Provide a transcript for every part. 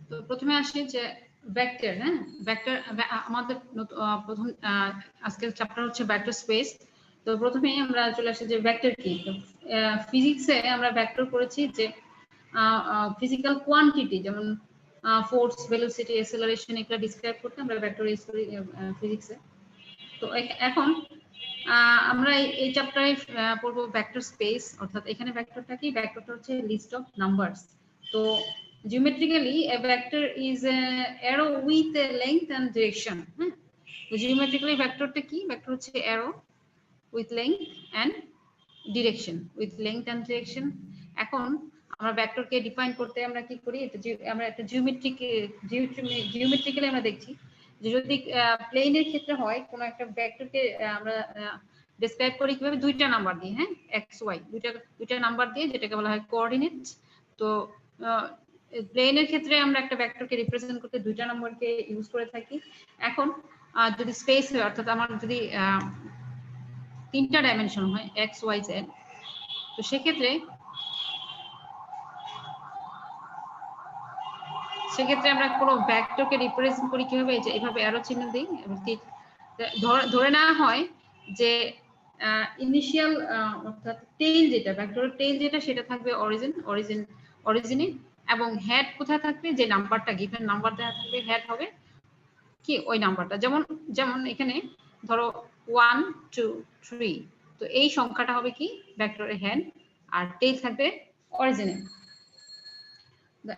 তো প্রথমে আসি যে ভেক্টর, হ্যাঁ ভেক্টর আমাদের প্রথম আজকের চ্যাপ্টার হচ্ছে ভেক্টর স্পেস। তো প্রথমেই আমরা চলে আসি যে ভেক্টর কি। ফিজিক্সে আমরা ভেক্টর করেছি যে ফিজিক্যাল কোয়ান্টিটি, যেমন ফোর্স, ভেলোসিটি, অ্যাসেলারেশন, এগুলো ডিসক্রাইব করতে আমরা ভেক্টর ইউজ করি ফিজিক্সে। তো এখন আমরা এই চ্যাপ্টারে পড়বো ভেক্টর স্পেস, অর্থাৎ এখানে ভেক্টরটা কি, ভেক্টরটা হচ্ছে লিস্ট অফ নাম্বারস। তো geometrically a vector is a arrow with a length and direction. তো geometrically ভেক্টরটা কি, ভেক্টর হচ্ছে arrow with length and direction, with length and direction। এখন আমরা ভেক্টরকে ডিফাইন করতে আমরা কি করি, এটা আমরা একটা জিওমেট্রিক্যালি আমরা দেখছি যে যদি প্লেনের ক্ষেত্রে হয় কোন একটা ভেক্টরকে আমরা ডেসক্রাইব করি কিভাবে, দুইটা নাম্বার দিয়ে, হ্যাঁ এক্স ওয়াই দুইটা নাম্বার দিয়ে, যেটাকে বলা হয় কোঅর্ডিনেট। তো প্লেনের ক্ষেত্রে আমরা একটা ভেক্টরকে রিপ্রেজেন্ট করতে দুইটা নম্বরকে ইউজ করে থাকি। এখন যদি স্পেস হয়, অর্থাৎ আমার যদি তিনটা ডাইমেনশন হয় এক্স ওয়াই জেড, তো সেক্ষেত্রে আমরা কোনো ভেক্টরকে রিপ্রেজেন্ট করি কিভাবে, যে এইভাবে অ্যারো চিহ্ন দিই। ধরে নেওয়া হয় যে ইনিশিয়াল অর্থাৎ টেইল যেটা, ভেক্টরের টেইল যেটা, সেটা থাকবে অরিজিনে, এবং হেড কোথায় থাকবে, যে নাম্বারটা গিভেন নাম্বার দেওয়া থাকবে, হেড হবে কি ওই নাম্বারটা। যেমন এখানে ধরো 1 2 3, তো এই সংখ্যাটা হবে কি ভেক্টরের হেড, আর টেইল থাকবে অরিজিনে।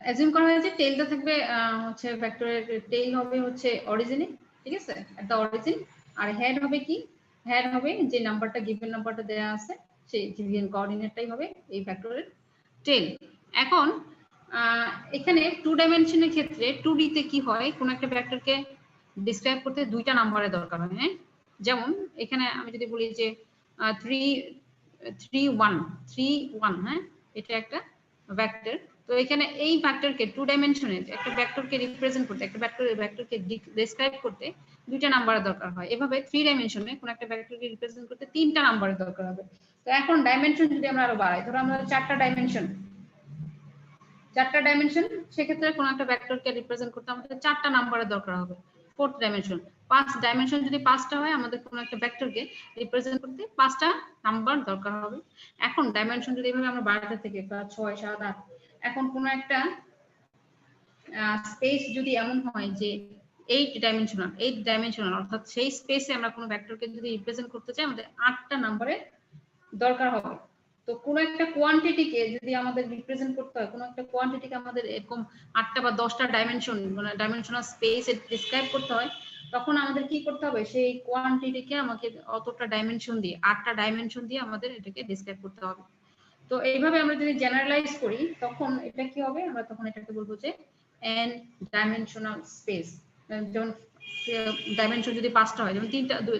অ্যাজিউম করা হয়েছে টেইলটা থাকবে হচ্ছে ভেক্টরের টেইল হবে হচ্ছে অরিজিনে, ঠিক আছে, এট দা অরিজিন। আর হেড হবে কি, হেড হবে যে নাম্বারটা গিভেন নাম্বারটা দেয়া আছে, সেই গিভেন কোঅর্ডিনেটটাই হবে এই ভেক্টরের টেইল। এখন এখানে 2 ডাইমেনশনের ক্ষেত্রে 2D তে কি হয়, কোন একটা ভেক্টরকে ডিসক্রাইব করতে দুইটা নাম্বারের দরকার হয়, হ্যাঁ। যেমন এখানে আমি যদি বলি যে 3 1, হ্যাঁ, এটা একটা ভেক্টর। তো এখানে এই ভেক্টরকে 2 ডাইমেনশনে একটা ভেক্টরকে রিপ্রেজেন্ট করতে, একটা ভেক্টরকে ডেসক্রাইব করতে দুইটা নাম্বারের দরকার হয়। এভাবে 3 ডাইমেনশনে কোন একটা ভেক্টরকে রিপ্রেজেন্ট করতে তিনটা নাম্বারের দরকার হবে। তো এখন ডাইমেনশন যদি আমরা আরো বাড়াই, ধরো আমরা 4টা ডাইমেনশন, সেক্ষেত্রে কোন একটা ভেক্টরকে রিপ্রেজেন্ট করতে আমাদের 4টা নাম্বারের দরকার হবে। 4th ডাইমেনশন, 5 ডাইমেনশন যদি 5টা হয়, আমাদের কোন একটা ভেক্টরকে রিপ্রেজেন্ট করতে 5টা নাম্বার দরকার হবে। এখন ডাইমেনশন যদি এভাবে আমরা বাড়াতে থাকি, 6 7 8, এখন কোন একটা স্পেস যদি এমন হয় যে 8 ডাইমেনশনাল, অর্থাৎ সেই স্পেসে আমরা কোন ভেক্টরকে যদি রিপ্রেজেন্ট করতে চাই, আমাদের 8টা নাম্বারের দরকার হবে। তো কোন একটা কোয়ান্টিটিকে যদি আমাদের রিপ্রেজেন্ট করতে হয়, কোন একটা কোয়ান্টিটিকে আমাদের এরকম 8টা বা 10টা ডাইমেনশন, মানে ডাইমেনশনাল স্পেসে ডিসক্রাইব করতে হয়, তখন আমাদের কি করতে হবে, সেই কোয়ান্টিটিকে আমাকে অতটা ডাইমেনশন দিয়ে, 8টা ডাইমেনশন দিয়ে আমাদের এটাকে ডিসক্রাইব করতে হবে। তো এইভাবে আমরা যদি জেনারেলাইজ করি, তখন এটা কি হবে, আমরা তখন এটাকে বলবো যে n ডাইমেনশনাল স্পেস। যেমন ডাইমেনশন যদি 5টা হয়, যেমন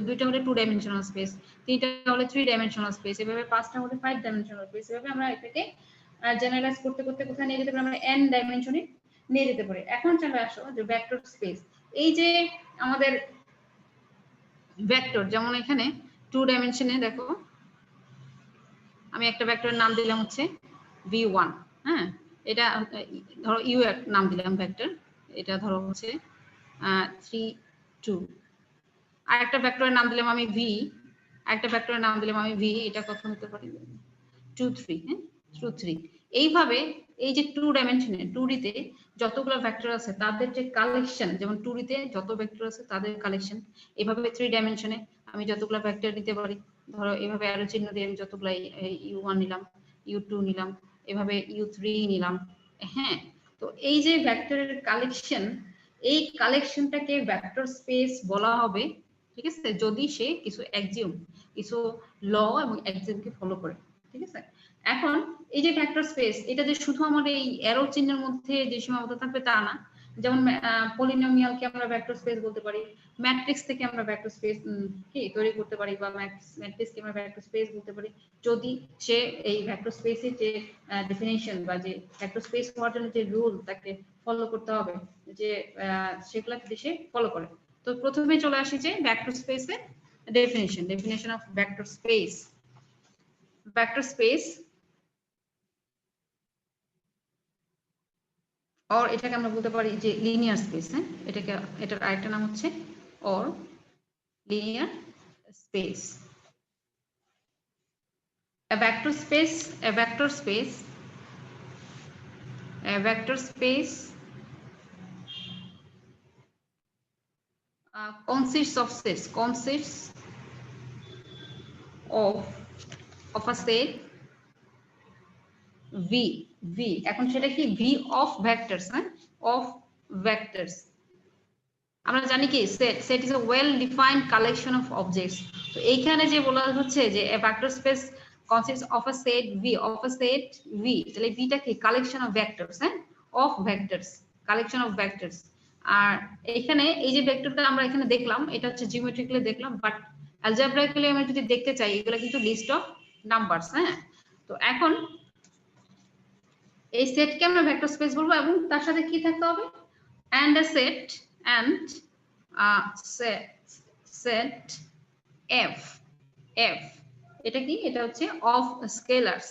দুইটা হলে 2 ডাইমেনশনাল স্পেস, তিনটা হলে 3 ডাইমেনশনাল স্পেস, এভাবে 5টা হলে 5 ডাইমেনশনাল স্পেস। এভাবে আমরা এটাকে জেনারেলাইজ করতে করতে কোথায় নিয়ে যেতে পারি, আমরা n ডাইমেনশনে নিয়ে যেতে পারি। এখন চলে আসো যে ভেক্টর স্পেস। এই যে আমাদের ভেক্টর, যেমন এখানে 2 ডাইমেনশনে দেখো আমি একটা ভেক্টরের নাম দিলাম হচ্ছে v1, হ্যাঁ, এটা ধরো ইউ এর নাম দিলাম ভেক্টর, এটা ধরো হচ্ছে 3 2। আর একটা ভেক্টরের নাম দিলাম আমি v, আরেকটা ভেক্টরের নাম দিলাম আমি v, এটা কত হতে পারে 2 3, হ্যাঁ 2 3। এইভাবে এই যে 2 ডাইমেনশনে 2D তে যতগুলো ভেক্টর আছে তাদের যে কালেকশন, যেমন 2D তে যত ভেক্টর আছে তাদের কালেকশন, এভাবে 3 ডাইমেনশনে আমি যতগুলো ভেক্টর নিতে পারি, ধরো এভাবে অ্যারো চিহ্ন দিয়ে আমি যতগুলো u1 নিলাম, u2 নিলাম, এভাবে u3 নিলাম, হ্যাঁ। তো এই যে ভেক্টরের কালেকশন, এই কালেকশনটাকে ভেক্টর স্পেস বলা হবে, ঠিক আছে, যদি সে কিছু এক্সিওম, কিছু ল এবং এক্সিওমকে ফলো করে, ঠিক আছে। এখন এই যে ভেক্টর স্পেস, এটা যে শুধু আমাদের এই অ্যারো চিহ্নের মধ্যে যে সীমাবদ্ধ থাকবে তা না। যেমন পলিনোমিয়ালকে আমরা ভেক্টর স্পেস বলতে পারি, ম্যাট্রিক্স থেকে আমরা ভেক্টর স্পেস কি তৈরি করতে পারি, বা ম্যাট্রিক্সকে আমরা ভেক্টর স্পেস বলতে পারি, যদি সে এই ভেক্টর স্পেসের যে ডেফিনিশন বা যে ভেক্টর স্পেস হওয়ার জন্য যে রুল তাকে ফলো করতে হবে, যে সেগুলো যদি সে ফলো করে। তো প্রথমে চলে আসি যে ভেক্টর স্পেসের definition of vector space. Vector space or এটাকে আমরা বলতে পারি যে লিনিয়ার স্পেস। হ্যাঁ, এটার আরেকটা নাম হচ্ছে or linear space. A vector space consists of a set v এখন সেটা কি v of vectors, হ্যাঁ, of vectors। আমরা জানি কি set is a well defined collection of objects। তো এইখানে যে বলা হচ্ছে যে a vector space consists of a set v তাহলে v টা কি কালেকশন অফ ভেক্টরস, হ্যাঁ, of vectors, collection of vectors. আর এখানে এই যে ভেক্টরটা আমরা এখানে দেখলাম এটা হচ্ছে জিওমেট্রিক্যালি দেখলাম, বাট অ্যালজেব্রাইক্যালি আমরা যদি দেখতে চাই এগুলো কিন্তু লিস্ট অফ নাম্বারস। হ্যাঁ, তো এখন এই সেটকে আমরা ভেক্টর স্পেস বলবো এবং তার সাথে কি থাকতে হবে, and a set f এটা কি, এটা হচ্ছে অফ স্কেলারস।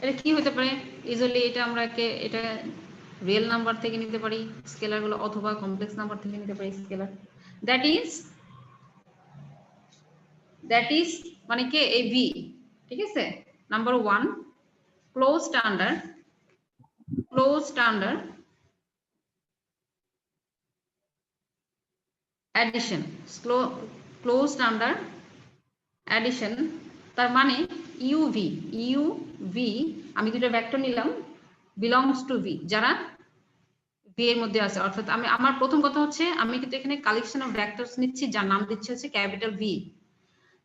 এটা কি হতে পারে, ইজিলি এটা আমরা এটা রিয়েল নাম্বার থেকে নিতে পারি স্কেলার গুলো, অথবা কমপ্লেক্স নাম্বার থেকে নিতে পারি স্কেলার। দ্যাট ইজ মানে কে এই v, ঠিক আছে। Number 1 closed under addition, closed under addition, তার মানে uv আমি দুটো ভেক্টর নিলাম belongs to v, যারা v এর মধ্যে আছে। অর্থাৎ আমার প্রথম কথা হচ্ছে আমি কিন্তু এখানে কালেকশন অফ ভেক্টরস নিচ্ছি যার নাম দিচ্ছি হচ্ছে ক্যাপিটাল v।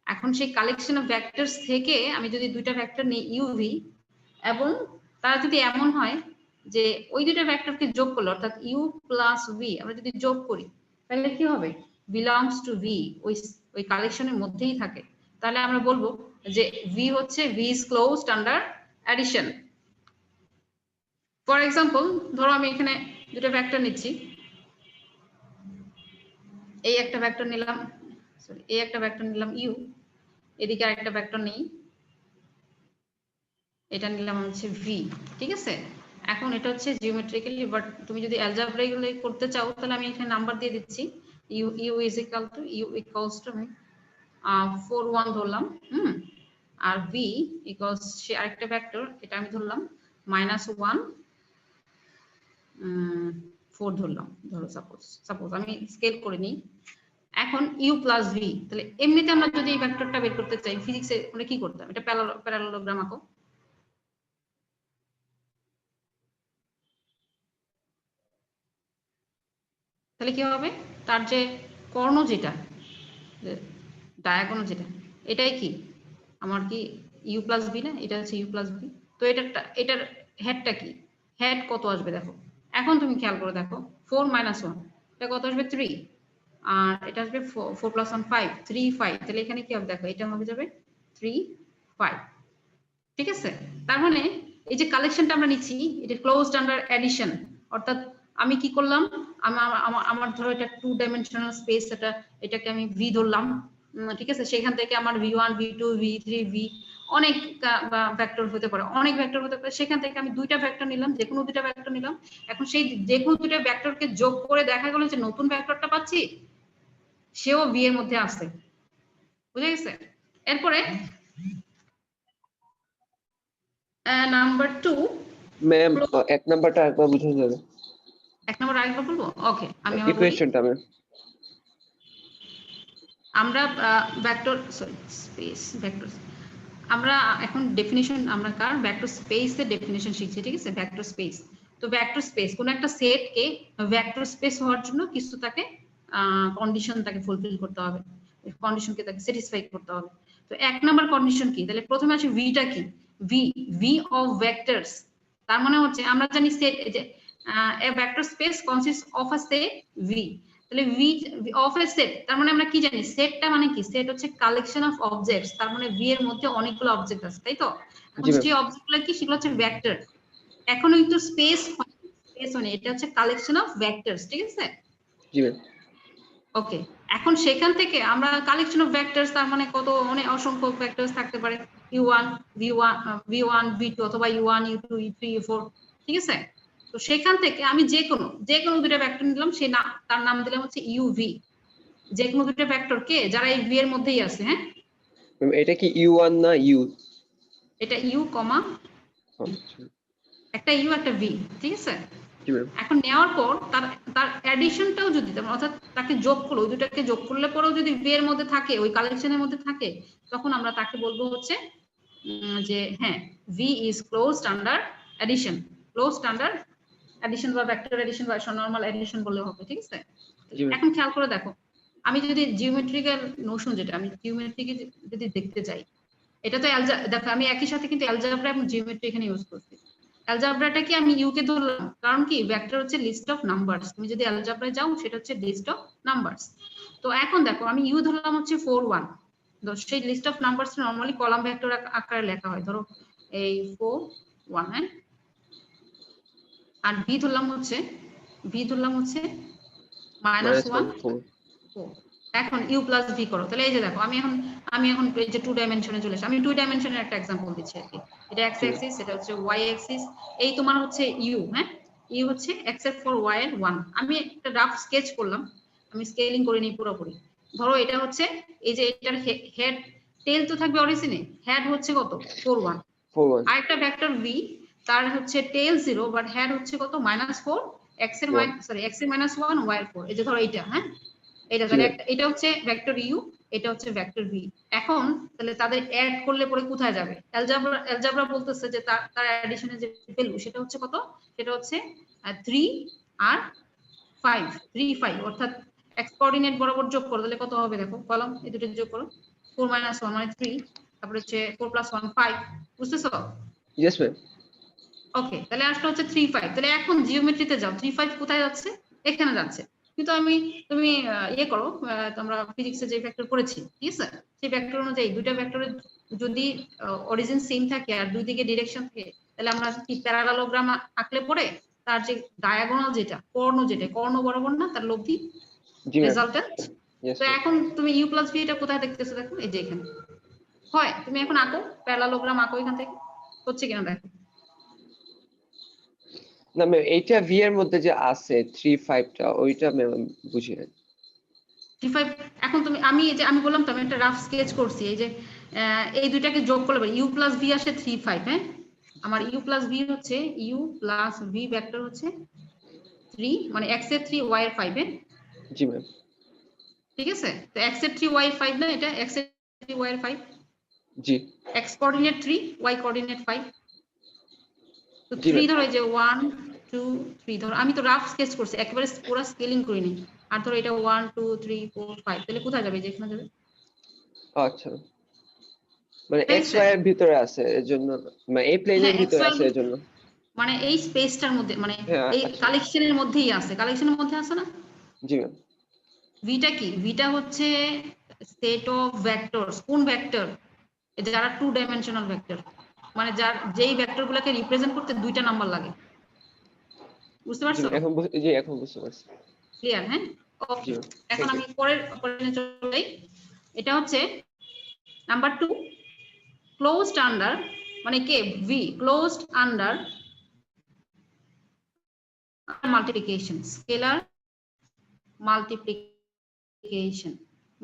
এখন সেই কালেকশন অফ ভেক্টরস থেকে আমি যদি দুইটা ভেক্টর নিই uv, এবং তারা যদি এমন হয় যে ওই দুইটা ভেক্টরকে যোগ করলে অর্থাৎ u প্লাস v আমরা যদি যোগ করি তাহলে কি হবে, belongs to v, ওই কালেকশনের মধ্যেই থাকে। তাহলে আমরা বলবো যে v হচ্ছে v is closed under addition। For example ধরো আমি এখানে দুটো ভেক্টর নিচ্ছি, এই একটা ভেক্টর নিলাম u, এদিকে আরেকটা ভেক্টর নেই, এটা নিলাম হচ্ছে v, ঠিক আছে। এখন এটা হচ্ছে জিওমেট্রিক্যালি, বাট তুমি যদি অ্যালজেব্রাইক্যালি করতে চাও তাহলে আমি এখানে নাম্বার দিয়ে দিচ্ছি, u ইকুয়ালস টু 4 1 ধরলাম, আর v ইকুয়ালস সে আরেকটা ভেক্টর, এটা আমি ধরলাম -1 4 ধরলাম, ধরো সাপোজ আমি স্কেল করে নিই। এখন u প্লাস v, তাহলে এমনিতে আমরা যদি এই ভেক্টরটা বের করতে চাই ফিজিক্সে আমরা কি করতাম, এটা প্যারালেলোগ্রাম আঁকো। তাহলে কি হবে, তার যে কর্ণ যেটা ডায়াগোনাল যেটা এটাই কি আমার কি u প্লাস v না, এটা হচ্ছে u প্লাস v। তো এটার হেডটা কি, হেড কত আসবে দেখো, এখন তুমি খেয়াল করে দেখো 4 - 1 এটা কত আসবে 3, আর এটা আসবে 4 + 1 5 3 5, তাহলে এখানে কি হবে দেখো, এটা হবে যাবে 3 5, ঠিক আছে। তার মানে এই যে কালেকশনটা আমরা নিচ্ছি এটা ক্লোজড আন্ডার এডিশন, অর্থাৎ আমি কি করলাম, আমার ধরো এটা 2 ডাইমেনশনাল স্পেস, এটাকে আমি v ধরলাম, ঠিক আছে। সেখান থেকে আমার v1 v2 v3 v অনেক ভেক্টর হতে পারে, সেখান থেকে আমি দুইটা ভেক্টর নিলাম, যে কোনো দুইটা ভেক্টর নিলাম। এখন সেই যে কোনো দুইটা ভেক্টরকে যোগ করে দেখা গেল যে নতুন ভেক্টরটা পাচ্ছি সেও v এর মধ্যে আছে, বুঝে গেছে। এরপরে নাম্বার 2 ম্যাম এক নাম্বারটা একবার বুঝিয়ে দেবে। এক নম্বর আরেকবার বলবো, ওকে আমি আবার বলি। ইকুয়েশনটা ম্যাম আমরা ভেক্টর স্পেস ভেক্টর, আমরা এখন ডেফিনিশন আমরা কার ভেক্টর স্পেসের ডেফিনিশন শিখছি, ঠিক আছে। ভেক্টর স্পেস, তো ভেক্টর স্পেস কোন একটা সেটকে ভেক্টর স্পেস হওয়ার জন্য কিছু তাকে কন্ডিশন তাকে ফুলফিল করতে হবে, কন্ডিশনকে তাকে স্যাটিসফাই করতে হবে। তো এক নাম্বার কন্ডিশন কি, তাহলে প্রথমে আছে ভিটা কি, ভি অফ ভেক্টরস। তার মানে হচ্ছে আমরা জানি সেট যে a vector space consists of a set v, তাহলে v of a set, তার মানে আমরা কি জানি সেটটা মানে কি, সেট হচ্ছে কালেকশন অফ অবজেক্টস, তার মানে v এর মধ্যে অনেকগুলো অবজেক্ট আছে, তাই তো। এখন যে অবজেক্টগুলো কি, সেগুলো হচ্ছে ভেক্টর। এখন কিন্তু স্পেস মানে এটা হচ্ছে কালেকশন অফ ভেক্টরস, ঠিক আছে। জি ম্যাম ওকে, এখন সেখান থেকে আমরা কালেকশন অফ ভেক্টরস, তার মানে কত অনেক অসংখ্য ভেক্টরস থাকতে পারে, u1 v1 v1 v2 অথবা u1 u2 u3 u4, ঠিক আছে? তো সেখান থেকে আমি যে কোনো দুটো ভেক্টর নিলাম, সেই তার নাম দিলাম হচ্ছে uv, যে কোনো দুটো ভেক্টর কে যারা এই v এর মধ্যেই আছে। হ্যাঁ, এটা কি u1 না u? এটা u কমা একটা u একটা v, ঠিক আছে? জি ম্যাম। এখন নেওয়ার পর তার অ্যাডিশনটাও যদি অর্থাৎ তাকে যোগ করলো, ওই দুটাকে যোগ করলে পরেও যদি v এর মধ্যে থাকে, ওই কালেকশনের মধ্যে থাকে, তখন আমরা তাকে বলবো হচ্ছে যে হ্যাঁ v is closed under addition, closed under addition বা ভেক্টর এডিশন বা নরমাল এডিশন বললে হবে, ঠিক আছে? এখন খেয়াল করে দেখো, আমি যদি জিওমেট্রিক্যাল নোশন, যেটা আমি জিওমেট্রিকে যদি দেখতে চাই, এটা তো দেখো আমি একই সাথে কিন্তু অ্যালজেব্রা এবং জিওমেট্রি এখানে ইউজ করছি। অ্যালজেব্রাটা কি আমি ইউ কে ধরলাম, কারণ কি ভেক্টর হচ্ছে লিস্ট অফ নাম্বারস, তুমি যদি অ্যালজেব্রায় যাও সেটা হচ্ছে লিস্ট অফ নাম্বারস। তো এখন দেখো আমি ইউ ধরলাম হচ্ছে 4 1, তো সেই list of numbers normally column vector আকারে লেখা হয়, ধরো এই 4 1, হ্যাঁ, আর ভি ধরলাম হচ্ছে -1 4। এখন ইউ প্লাস ভি করো, তাহলে এই যে দেখো আমি এখন এই যে 2 ডাইমেনশনে চলে এসেছি। আমি 2 ডাইমেনশনের একটা এক্সাম্পল দিচ্ছি আর কি। এটা এক্স অ্যাক্সিস, এটা হচ্ছে ওয়াই অ্যাক্সিস, এই তোমার হচ্ছে ইউ, হ্যাঁ, ইউ হচ্ছে এক্সেপ্ট ফর ওয়াই এর 1। আমি একটা রাফ স্কেচ করলাম, আমি স্কেলিং করে নিই পুরোপুরি। ধরো এটা হচ্ছে এই যে এটার হেড টেল তো থাকবে অরিজিনে, হেড হচ্ছে কত 4 1, আর একটা ভেক্টর ভি, তার হচ্ছে টেল 0 বাট হেড হচ্ছে কত -4, x এর -1 y এর 4। এই যে ধরো এইটা, হ্যাঁ, এটা তাহলে এটা হচ্ছে ভেক্টর ইউ, এটা হচ্ছে ভেক্টর ভি। এখন তাহলে তাদের অ্যাড করলে পরে কোথায় যাবে? অ্যালজেব্রা বলতেছে যে তার অ্যাডিশনের যে ভ্যালু সেটা হচ্ছে কত, সেটা হচ্ছে 3 আর 5, 3 5, অর্থাৎ এক্স কোঅর্ডিনেট বরাবর যোগ করো, তাহলে কত হবে দেখো, কলম এই দুটো যোগ করো, 4 - 1 মানে 3, তারপর হচ্ছে 4 + 1 5, বুঝতেছো? Yes ma'am. ওকে, তাহলে আসলে হচ্ছে 3 5। তাহলে এখন জিওমেট্রিতে যাও, 3 5 কোথায় যাচ্ছে? এখানে যাচ্ছে। কিন্তু তুমি ইয়ে করো, তোমরা ফিজিক্সে যে ভেক্টর পড়েছি, ঠিক আছে, সেই ভেক্টর অনুযায়ী দুইটা ভেক্টরের যদি অরিজিন সেম থাকে আর দুই দিকে ডিরেকশন থাকে, তাহলে আমরা কি প্যারালালোগ্রাম আঁকলে পরে তার যে ডায়াগোনাল যেটা কর্ণ বরাবর না, তার লব্ধি রেজাল্টেন্ট। তো এখন তুমি ইউ প্লাস ভি এটা কোথায় দেখতেছো দেখো, এই যে এখানে। হয় তুমি এখন আঁকো, প্যারালালোগ্রাম আঁকো এখান থেকে, হচ্ছে কিনা দেখো। না ম্যাম, এইটা ভি এর মধ্যে যে আছে 3 5 টা, ওইটা ম্যাম বুঝি না। 3 5 এখন আমি বললাম তো আমি একটা রাফ স্কেচ করছি, এই যে এই দুইটাকে যোগ করলে ইউ প্লাস ভি আসে 3 5, হ্যাঁ, আমার ইউ প্লাস ভি হচ্ছে ইউ প্লাস ভি ভেক্টর হচ্ছে 3, মানে x এর 3 y এর 5, হ্যাঁ। জি ম্যাম। ঠিক আছে, তো x এর 3 y এর 5 না, এটা x এর 3 y এর 5। জি। x coordinate 3, y coordinate 5। তো 3 ধরো এই যে 1 2 3, ধরো আমি তো রাফ স্কেচ করছি, একেবারে পুরো স্কেলিং করিনি। আর ধরো এটা 1 2 3 4 5, তাহলে কোথায় যাবে? যেখানে যাবে। আচ্ছা, মানে এক্স ওয়াই এর ভিতরে আছে এজন্য, মানে এই প্লেনের ভিতরে আছে এজন্য, মানে এই স্পেসটার মধ্যে, মানে এই কালেকশনের মধ্যেই আছে, কালেকশনের মধ্যে আছে না। জি ম্যাম। ভিটা কি? ভিটা হচ্ছে সেট অফ ভেক্টরস। কোন ভেক্টর? যারা 2 ডাইমেনশনাল ভেক্টর, মানে যেই ভেক্টরগুলোকে রিপ্রেজেন্ট করতে দুইটা নাম্বার লাগে। বুঝতে পারছো? এখন বুঝতে পারছি। ক্লিয়ার? হ্যাঁ, ওকে। এখন আমি পরের অপারেশনে চলে যাই। এটা হচ্ছে নাম্বার 2, ক্লোজড আন্ডার, মানে K V, closed under multiplication, scalar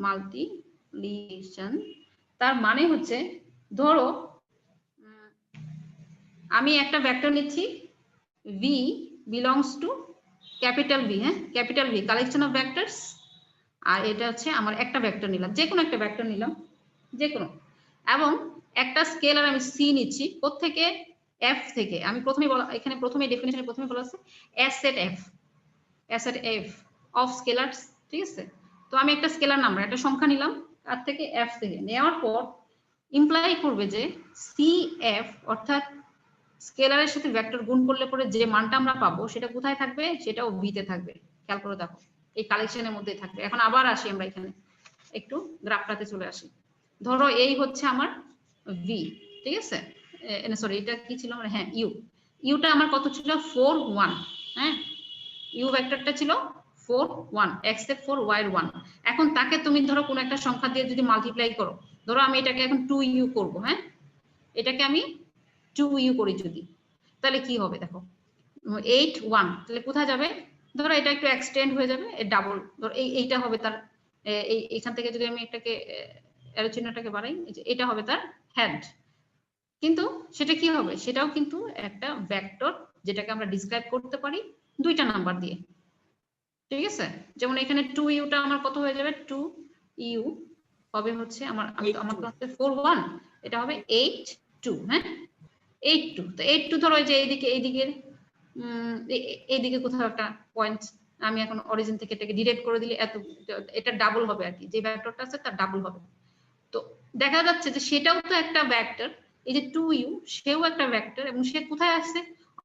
multiplication. তার মানে হচ্ছে ধরো আমি একটা ভেক্টর নিচ্ছি v belongs to capital V, হ্যাঁ, capital V collection of vectors. আর এটা হচ্ছে আমার একটা ভেক্টর নিলাম, যে কোনো একটা ভেক্টর নিলাম, যে কোনো, এবং একটা স্কেলার আমি c নিচ্ছি কোত্থেকে, f থেকে। আমি প্রথমেই ডেফিনিশনে প্রথমে বলা আছে s set f অফ স্কেলারস, ঠিক আছে। তো আমি একটা স্কেলার নাম্বার, একটা সংখ্যা নিলাম, তার থেকে f থেকে নেওয়ার পর ইমপ্লাই করবে যে cf, অর্থাৎ স্কেলারের সাথে ভেক্টর গুণ করলে পরে যে মানটা আমরা পাবো সেটা কোথায় থাকবে, সেটাও v তে থাকবে। খেয়াল করে দেখো, এই কালেকশনের মধ্যেই থাকবে। এখন আবার আসি আমরা এখানে একটু গ্রাফটাতে চলে আসি। ধরো এই হচ্ছে আমার v, ঠিক আছে, সরি এটা কি ছিল, হ্যাঁ ইউটা আমার কত ছিল 4 1, হ্যাঁ, ইউ ভেক্টরটা ছিল 4 1, x এর 4 y এর 1। এখন তাকে তুমি ধরো কোনো একটা সংখ্যা দিয়ে যদি মাল্টিপ্লাই করো, ধরো আমি এটাকে এখন 2u করব, হ্যাঁ, এটাকে আমি 2u করি যদি, তাহলে কি হবে দেখো 8 1, তাহলে কোথায় যাবে, ধরো এটা একটু এক্সটেন্ড হয়ে যাবে, ডাবল ধরো এইটা হবে তার, এইখান থেকে যদি আমি এটাকে অ্যারো চিহ্নটাকে বাড়াই, এটা হবে তার হেড। কিন্তু সেটা কি হবে, সেটাও কিন্তু একটা ভেক্টর, যেটাকে আমরা ডিসক্রাইব করতে পারি দুইটা নাম্বার দিয়ে, ঠিক আছে। যেমন এখানে 2u টা আমার কত হয়ে যাবে, 2u হবে হচ্ছে আমার আমার কাছে 4 1, এটা হবে 8 2, হ্যাঁ 8 2। তো 8 2 ধরো এই যে এইদিকে কোথাও একটা পয়েন্ট, আমি এখন অরিজিন থেকে এটাকে ডিরেক্ট করে দিলে এত, এটা ডাবল হবে আর কি, যে ভেক্টরটা আছে তার ডাবল হবে। তো দেখা যাচ্ছে যে সেটাও তো একটা ভেক্টর, এই যে 2u সেও একটা ভেক্টর, এবং সে কোথায় আছে,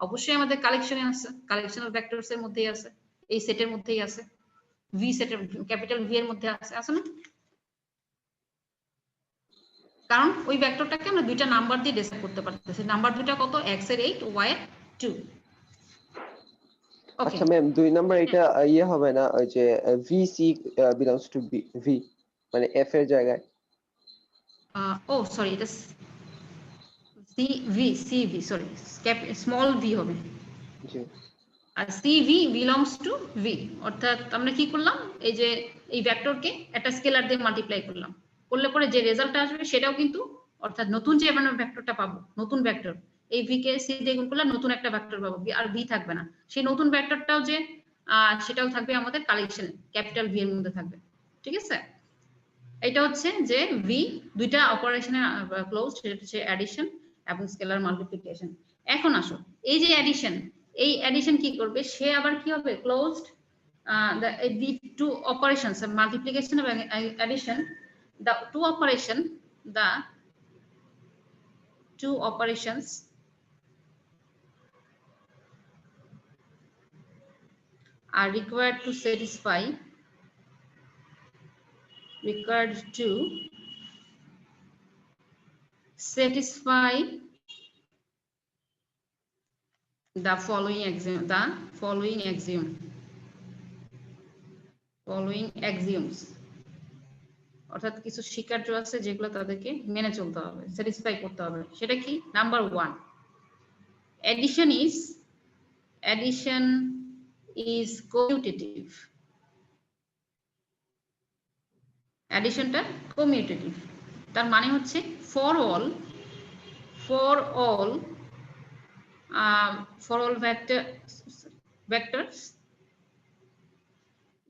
অবশ্যই আমাদের কালেকশনে আছে, কালেকশন অফ ভেক্টরস এর মধ্যেই আছে, এই সেটের মধ্যেই আছে, ভি সেটের, ক্যাপিটাল ভি এর মধ্যে আছে না, কারণ ওই ভেক্টরটাকে আমরা দুইটা নাম্বার দিয়ে ডিসক্রাইব করতে পারতেছি, নাম্বার দুইটা কত, x এর 8 y এর 2। ওকে আচ্ছা ম্যাম 2 নাম্বার এটা ইয়ে হবে না, ওই যে VC belongs to V, মানে F এর জায়গায়? ও সরি, এটা CV সরি, স্মল ভি হবে, জি আর CV বিলংস টু V, অর্থাৎ আমরা কি করলাম, এই যে এই ভেক্টরকে একটা স্কেলার দিয়ে মাল্টিপ্লাই করলাম, করলে পরে যে রেজাল্ট আসবে সেটাও কিন্তু, অর্থাৎ নতুন যে আমরা ভেক্টরটা পাবো, নতুন ভেক্টর, এই V কে C দিয়ে গুণ করলে নতুন একটা ভেক্টর পাবো, আর V থাকবে না, সেই নতুন ভেক্টরটাও যে সেটাও থাকবে আমাদের কালেকশনে, ক্যাপিটাল V এর মধ্যে থাকবে, ঠিক আছে। এটা হচ্ছে যে V দুইটা অপারেশনে ক্লোজড, সেটা হচ্ছে অ্যাডিশন এবং স্কেলার মাল্টিপ্লিকেশন। এখন আসো, এই যে অ্যাডিশন, এই অ্যাডিশন কি করবে, সে আবার কি হবে, closed the two operations multiplication এবং addition, the two operations are required to satisfy the following axioms, অর্থাৎ কিছু স্বীকার্য আছে যেগুলো তাদেরকে মেনে চলতে হবে, স্যাটিসফাই করতে হবে। সেটা কি, নাম্বার 1, addition is commutative, অ্যাডিশনটা কমিউটেটিভ, তার মানে হচ্ছে for all vectors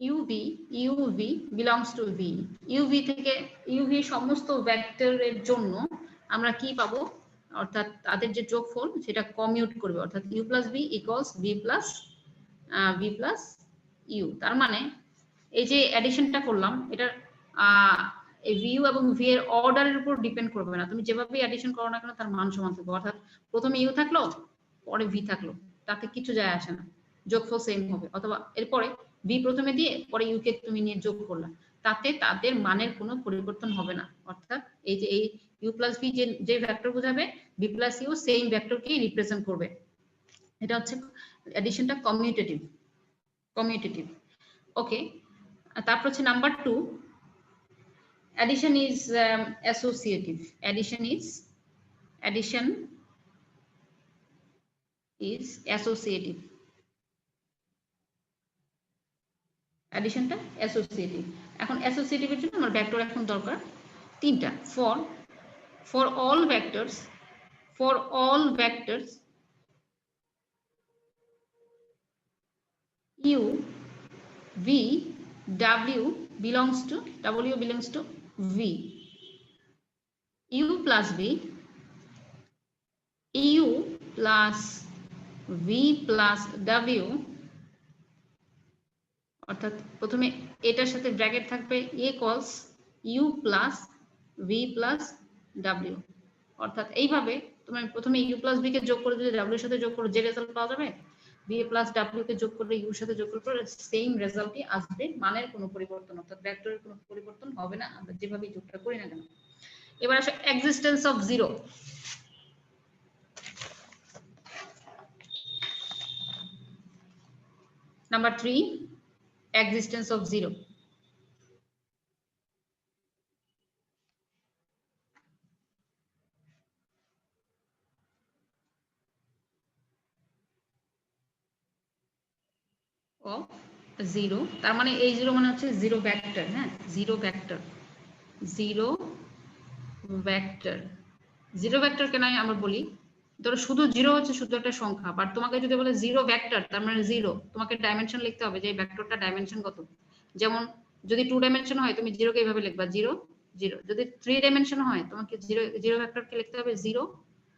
uv belongs to V, uv থেকে uv সমস্ত ভেক্টরের জন্য আমরা কি পাবো, অর্থাৎ তাদের যে যোগফল সেটা কমিউট করবে, অর্থাৎ u plus v equals v plus u। তার মানে এই যে অ্যাডিশনটা করলাম, এটা এই ভিউ এবং ভি এর অর্ডারের উপর ডিপেন্ড করবে না, তুমি যেভাবে অ্যাডিশন করো না কেন তার মান সমান থাকবে, অর্থাৎ প্রথমে ইউ থাকলো পরে ভি থাকলো, তাতে কিছু যায় আসে না, যোগফল সেম হবে, অথবা এরপরে ভি প্রথমে দিয়ে পরে ইউ কে তুমি নিয়ে যোগ করলা, তাতে তাদের মানের কোনো পরিবর্তন হবে না, অর্থাৎ এই যে এই ইউ প্লাস ভি যে ভেক্টর বোঝাবে, ভি প্লাস ইউ সেম ভেক্টরকেই রিপ্রেজেন্ট করবে, এটা হচ্ছে অ্যাডিশনটা কমিউটেটিভ। ওকে, তারপর হচ্ছে number 2, addition is associative, addition is associative, অ্যাডিশনটা অ্যাসোসিয়েটিভ। এখন অ্যাসোসিয়েটিভের জন্য আমার ভেক্টর এখন দরকার তিনটা, for all vectors u v w belongs to V, u plus v plus v plus w, অর্থাৎ প্রথমে এটার সাথে ব্র্যাকেট থাকবে equals u plus v plus w, অর্থাৎ এইভাবে তুমি প্রথমে u plus v কে যোগ করে দিলে w এর সাথে যোগ করে যে রেজাল্ট পাওয়া যাবে, v plus w কে যোগ করলে u এর সাথে যোগ করলে সেম রেজাল্টই আসবে, মানের কোনো পরিবর্তন অর্থাৎ ভেক্টরের কোনো পরিবর্তন হবে না, আমরা যেভাবে যোগটা করি না কেন। এবার আসে existence of zero. Number 3, existence of zero. Of 0, তার মানে এই 0 মানে হচ্ছে 0 ভেক্টর। হ্যাঁ, 0 ভেক্টর, 0 ভেক্টর। 0 ভেক্টর কেন আমরা বলি, ধরো শুধু 0 হচ্ছে শুধু একটা সংখ্যা, বাট তোমাকে যদি বলে 0 ভেক্টর তার মানে 0, তোমাকে ডাইমেনশন লিখতে হবে যে এই ভেক্টরটা ডাইমেনশন কত। যেমন যদি 2 ডাইমেনশন হয় তুমি 0 কে এইভাবে লিখবা 0 0, যদি 3 ডাইমেনশন হয় তোমাকে 0 ভেক্টরকে লিখতে হবে 0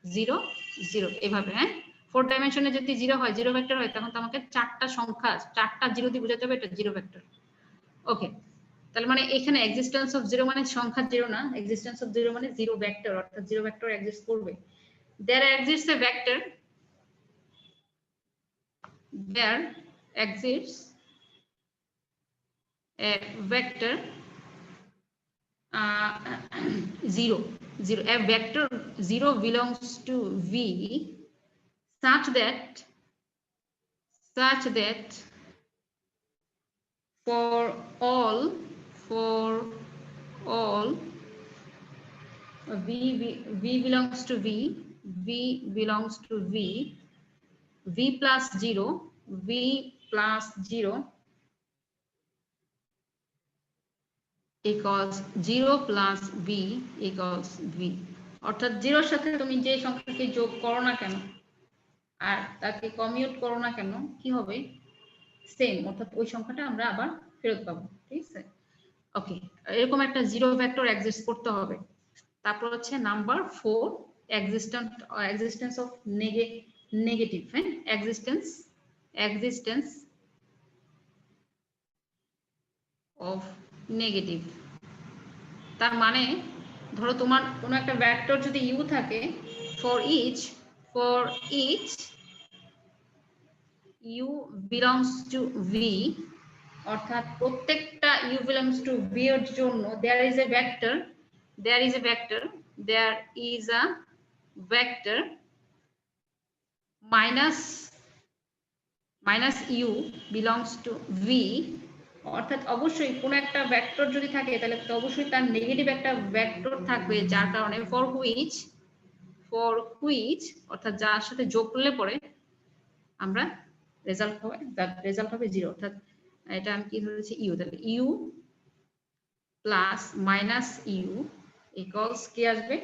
0 0 এইভাবে। হ্যাঁ, 4 ডাইমেনশনে যদি 0 হয় 0 ভেক্টর হয় তখন তোমাকে 4টা সংখ্যা 4টা 0 দিয়ে বোঝাতে হবে এটা 0 ভেক্টর। ওকে, তাহলে মানে এখানে এক্সিস্টেন্স অফ 0 মানে সংখ্যা 0 না, এক্সিস্টেন্স অফ 0 মানে 0 ভেক্টর, অর্থাৎ 0 ভেক্টর এক্সিস্ট করবে। there exists a vector there exists a vector 0 0, a vector 0 belongs to V such that for all V belongs to V belongs to V plus 0 equals 0 plus V equals V, অর্থাৎ 0 এর সাথে তুমি যে সংখ্যাকে যোগ করো না কেন আর তাকে কমিউট করো না কেন কি হবে, সেম, অর্থাৎ ওই সংখ্যাটা আমরা আবার ফেরত পাবো। ঠিক আছে, ওকে, এরকম একটা 0 ভেক্টর এক্সিস্ট করতে হবে। তারপর হচ্ছে নাম্বার 4, এক্সিস্টেন্স অফ নেগেটিভ। হ্যাঁ, এক্সিস্টেন্স অফ নেগেটিভ, তার মানে ধরো তোমার কোনো একটা ভেক্টর যদি ইউ থাকে, for each u belongs to v, অর্থাৎ প্রত্যেকটা ইউ বিলংস টু ভি এর জন্য there is a vector minus u belongs to v, অর্থাৎ অবশ্যই কোন একটা ভেক্টর যদি থাকে তাহলে অবশ্যই তার নেগেটিভ একটা ভেক্টর থাকবে, যার কারণে ফর হুইচ অর্থাৎ যার সাথে যোগ করলে পরে আমরা রেজাল্ট হবে 0, অর্থাৎ এটা আমি কি ধরেছি ইউ, তাহলে u plus minus u equals কি আসবে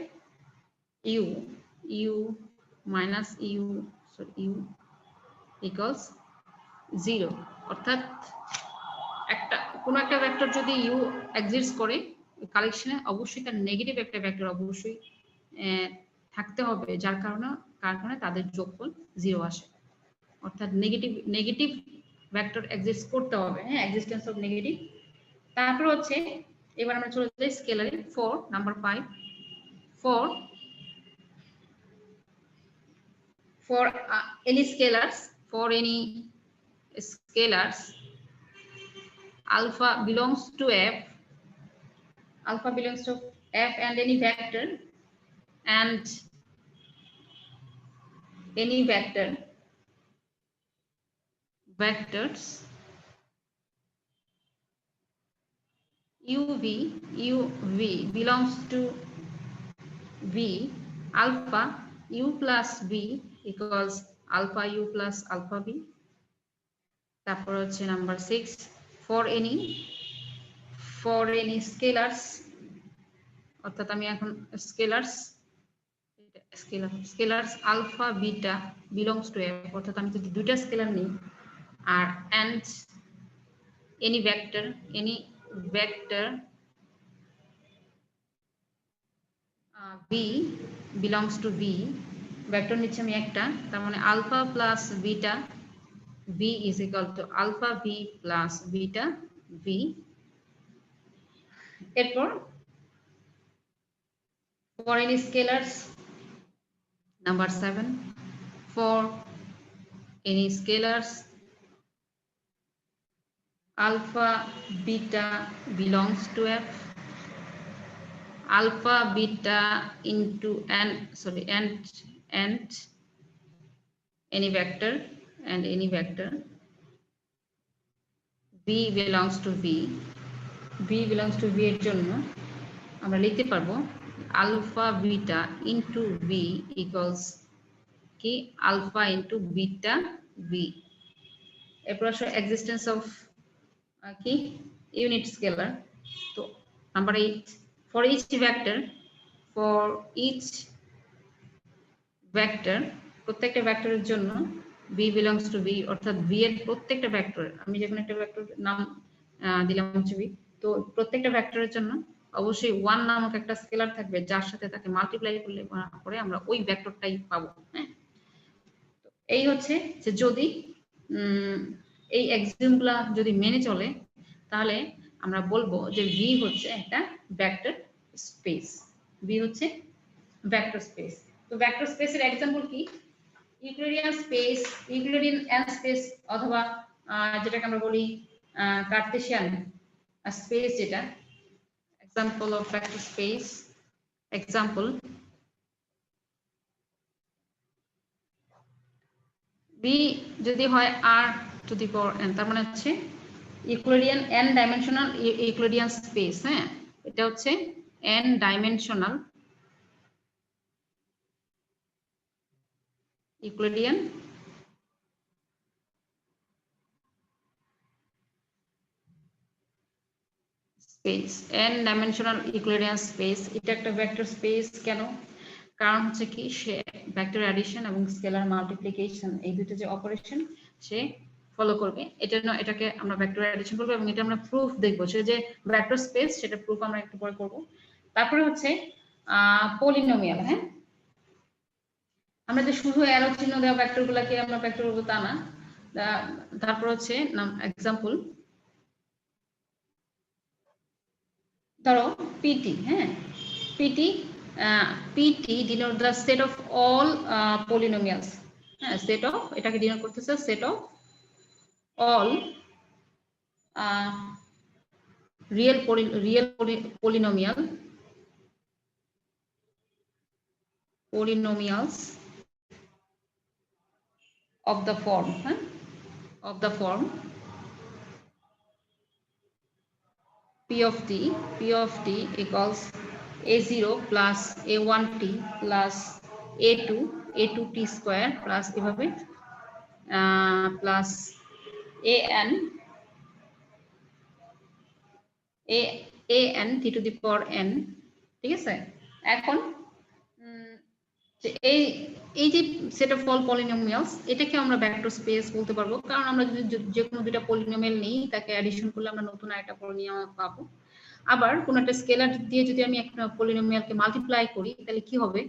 ইউ মাইনাস ইউ ইকুয়ালস 0, অর্থাৎ কোন একটা ভেক্টর যদি ইউ এক্সিস্ট করে কালেকশনে অবশ্যই তার নেগেটিভ একটা ভেক্টর অবশ্যই থাকতে হবে, যার কারণে তাদের যোগফল 0 আসে, অর্থাৎ নেগেটিভ ভেক্টর এক্সিস্ট করতে হবে। হ্যাঁ, এক্সিস্টেন্স অফ নেগেটিভ। তারপর হচ্ছে এবার আমরা চলে যাই স্কেলারে, number 5, for any scalars alpha belongs to f and any vectors uv belongs to v, alpha u plus v equals alpha u plus alpha v। তারপর হচ্ছে নাম্বার 6, for any scalars, অর্থাৎ আমি এখন scalars alpha beta belongs to F, অর্থাৎ আমি যদি দুইটা scalar নিই আর and any vector v belongs to v, vector নিচ্ছি আমি একটা, তার মানে alpha plus beta v is equal to alpha v plus beta v। এরপর for any scalars, number 7, for any scalars alpha beta belongs to f, alpha beta into and any vector v belongs to v এর জন্য আমরা লিখতে পারবো alpha beta into v equals কি alpha into beta v। এরপর আসলে existence of কি unit scalar. তো নাম্বার 8 ফর ইচ ভেক্টর প্রত্যেকটা ভেক্টরের জন্য b belongs to b অর্থাৎ b এর প্রত্যেকটা ভেক্টর, আমি যখন একটা ভেক্টর নাম দিলাম হচ্ছে b, তো প্রত্যেকটা ভেক্টরের জন্য অবশ্যই 1 নামক একটা স্কেলার থাকবে যার সাথে তাকে মাল্টিপ্লাই করলে পরে আমরা ওই ভেক্টরটাই পাবো। হ্যাঁ, তো এই হচ্ছে যে যদি এই এক্সাম্পলগুলো যদি মেনে চলে তাহলে আমরা বলবো যে v হচ্ছে একটা ভেক্টর স্পেস, v হচ্ছে ভেক্টর স্পেস। তো ভেক্টর স্পেসের एग्जांपल কি? Euclidean space, Euclidean n space, অথবা যেটাকে আমরা বলি কার্টেসিয়ান স্পেস, যেটা example of vector space. Example v যদি হয় r to the power n, তার মানে হচ্ছে Euclidean n dimensional Euclidean space. হ্যাঁ, এটা হচ্ছে n dimensional Euclidean space, n dimensional Euclidean space. এটা একটা ভেক্টর স্পেস কেন? কারণ হচ্ছে কি সে ভেক্টর অ্যাডিশন এবং স্কেলার মাল্টিপ্লিকেশন এই দুটো যে অপারেশন সে ফলো করবে, এটাকে আমরা ভেক্টর অ্যাডিশন বলবো এবং এটা আমরা প্রুফ দেখবো। সে যে ভেক্টর স্পেস সেটা প্রুফ আমরা একটু পরে করব। তারপরে হচ্ছে পলিনোমিয়াল। হ্যাঁ, আমরা যে শুধু অ্যারো চিহ্ন দেওয়া ভেক্টরগুলোকে আমরা ভেক্টর বলবো তা না। তারপর হচ্ছে एग्जांपल ধরো পিটি। হ্যাঁ, PT denote the set of all polynomials। হ্যাঁ, set of এটাকে ডিনোট করতেছে set of all real polynomials of the form, p of t equals a0 plus a1t plus a2t square plus এভাবে plus an t to the power n। ঠিক আছে, এখন এই যে set of all polynomials এটাকে আমরা vector space বলতে পারবো, কারণ আমরা যদি যে কোনো দুটো পলিনোমিয়াল নিই তাকে অ্যাডিশন করলে আমরা নতুন আরেকটা পলিনোমিয়াল পাবো। আবার কোন একটা স্কেলার দিয়ে যদি আমি একটা পলিনোমিয়ালকে মাল্টিপ্লাই করি তাহলে কি হবে?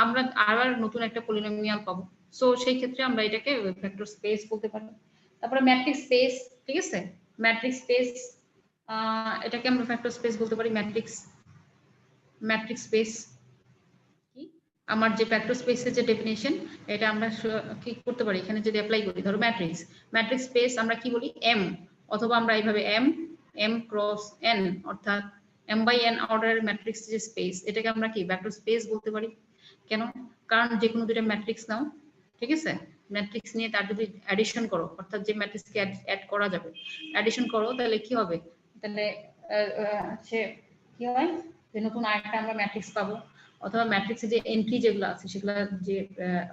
আমরা আবার নতুন একটা পলিনোমিয়াল পাবো। সো সেই ক্ষেত্রে আমরা এটাকে ভেক্টর স্পেস বলতে পারি। তারপরে ম্যাট্রিক্স স্পেস। ঠিক আছে, ম্যাট্রিক্স স্পেস এটাকে আমরা ভেক্টর স্পেস বলতে পারি। ম্যাট্রিক্স স্পেস কি? আমার যে ভেক্টর স্পেসের যে ডেফিনিশন এটা আমরা কি করতে পারি এখানে যদি অ্যাপ্লাই করি। ধরো ম্যাট্রিক্স স্পেস আমরা কি বলি? m, অথবা আমরা এইভাবে m ক্রস n অর্থাৎ m বাই n অর্ডারের ম্যাট্রিক্স যে স্পেস এটাকে আমরা কি ভেক্টর স্পেস বলতে পারি। কেন? কারণ যে কোনো দুটো ম্যাট্রিক্স নাও, ঠিক আছে, ম্যাট্রিক্স নিয়ে তার যদি অ্যাডিশন করো অর্থাৎ যে ম্যাট্রিক্সকে অ্যাড করা যাবে অ্যাডিশন করো তাহলে কি হবে? তাহলে সে কি হয় যে নতুন আরেকটা আমরা ম্যাট্রিক্স পাবো, অথবা ম্যাট্রিক্সে যে এন্ট্রি যেগুলো আছে সেগুলো যে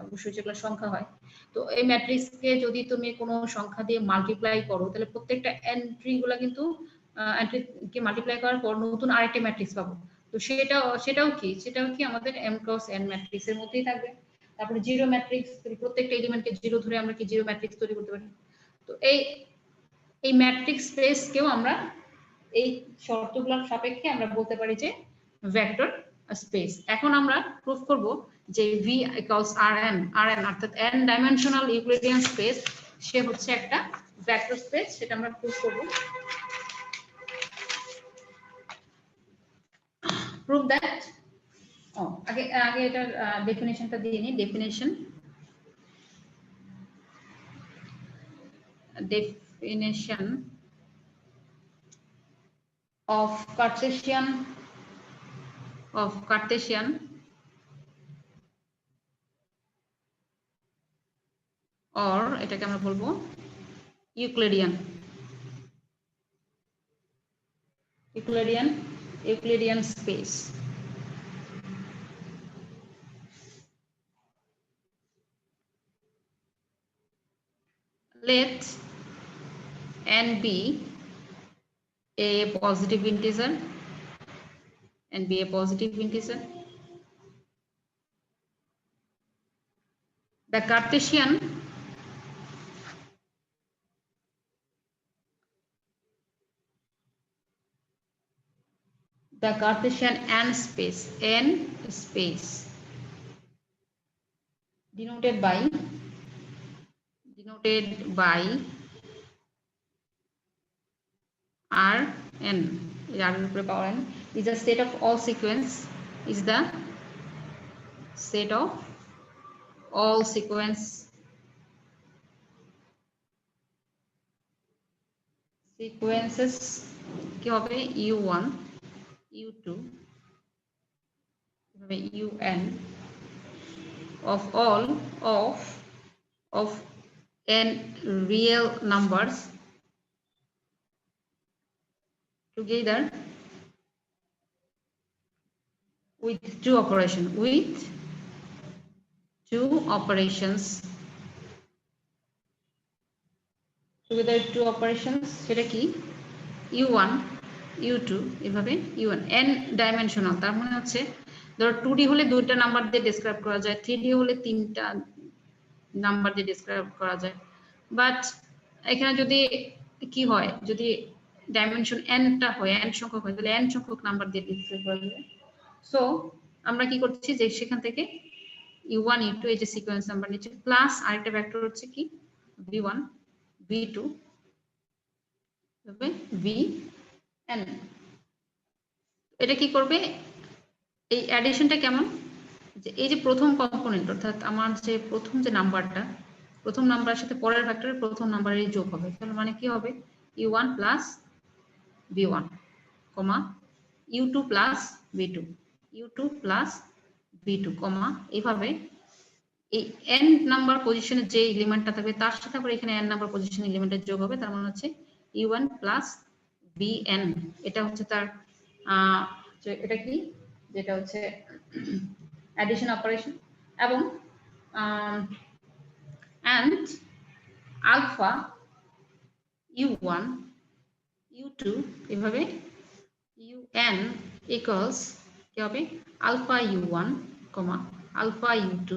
অবশ্যই যেগুলো সংখ্যা হয়, তো এই ম্যাট্রিক্সকে যদি তুমি কোনো সংখ্যা দিয়ে মাল্টিপ্লাই করো তাহলে প্রত্যেকটা এন্ট্রিগুলো কিন্তু এন্ট্রিকে মাল্টিপ্লাই করার পর নতুন আরেকটা ম্যাট্রিক্স পাবো। তো সেটাও কি আমাদের m ক্রস n ম্যাট্রিক্সের মধ্যেই থাকবে। তারপরে জিরো ম্যাট্রিক্স, প্রত্যেকটা এলিমেন্টকে জিরো ধরে আমরা কি জিরো ম্যাট্রিক্স তৈরি করতে পারি। তো এই ম্যাট্রিক্স স্পেসকেও আমরা এই শর্তগুলোর সাপেক্ষে আমরা বলতে পারি যে ভেক্টর স্পেস। এখন আমরা প্রুফ করব যে v ইকুয়ালস rn অর্থাৎ n ডাইমেনশনাল ইউক্লিডিয়ান স্পেস সে হচ্ছে একটা ভেক্টর স্পেস, সেটা আমরা প্রুফ করব। প্রুফ দ্যাট আগে এটার ডেফিনিশনটা দিয়ে নিই। definition of Cartesian or এটাকে আমরা বলবো Euclidean space. let n be a positive integer and be a positive integer. The Cartesian n space denoted by Rn power n is a set of all sequence sequences কি হবে u1 u2 un of all of n real numbers together with two operations সেটা কি u1 u2 এভাবে u1 n dimensional তার মানে হচ্ছে ধরো 2D হলে দুইটা নাম্বার দিয়ে ডেসক্রাইব করা যায় 3D হলে তিনটা নাম্বার দিয়ে ডেসক্রাইব করা যায় বাট এখানে যদি কি হয় যদি ডাইমেনশন n টা হয় n সংখ্যক হয় তাহলে n সংখ্যক নাম্বার দিয়ে ডেসক্রাইব করা যায় সো আমরা কি করছি যে সেখান থেকে u1 u2 এই যে সিকোয়েন্স নাম্বার নিচে প্লাস আরেকটা ভেক্টর হচ্ছে কি v1 v2 তবে vn এটা কি করবে এই অ্যাডিশনটা কেমন যে এই যে প্রথম কম্পোনেন্ট অর্থাৎ আমার যে প্রথম যে নাম্বারটা প্রথম নাম্বারের সাথে পরের ভেক্টরের প্রথম নাম্বারের যোগ হবে তাহলে মানে কি হবে u1 প্লাস v1 কমা u2 plus v2 u2 plus v2 কমা এইভাবে এই n নাম্বার পজিশনে যে এলিমেন্টটা থাকবে তার সাথে আবার এখানে n নাম্বার পজিশন এলিমেন্টের যোগ হবে তার মানে হচ্ছে u1 প্লাস vn এটা হচ্ছে তার এটা কি যেটা হচ্ছে addition operation এবং and alpha u1 u2 এভাবে un equals কি হবে alpha u1 alpha u2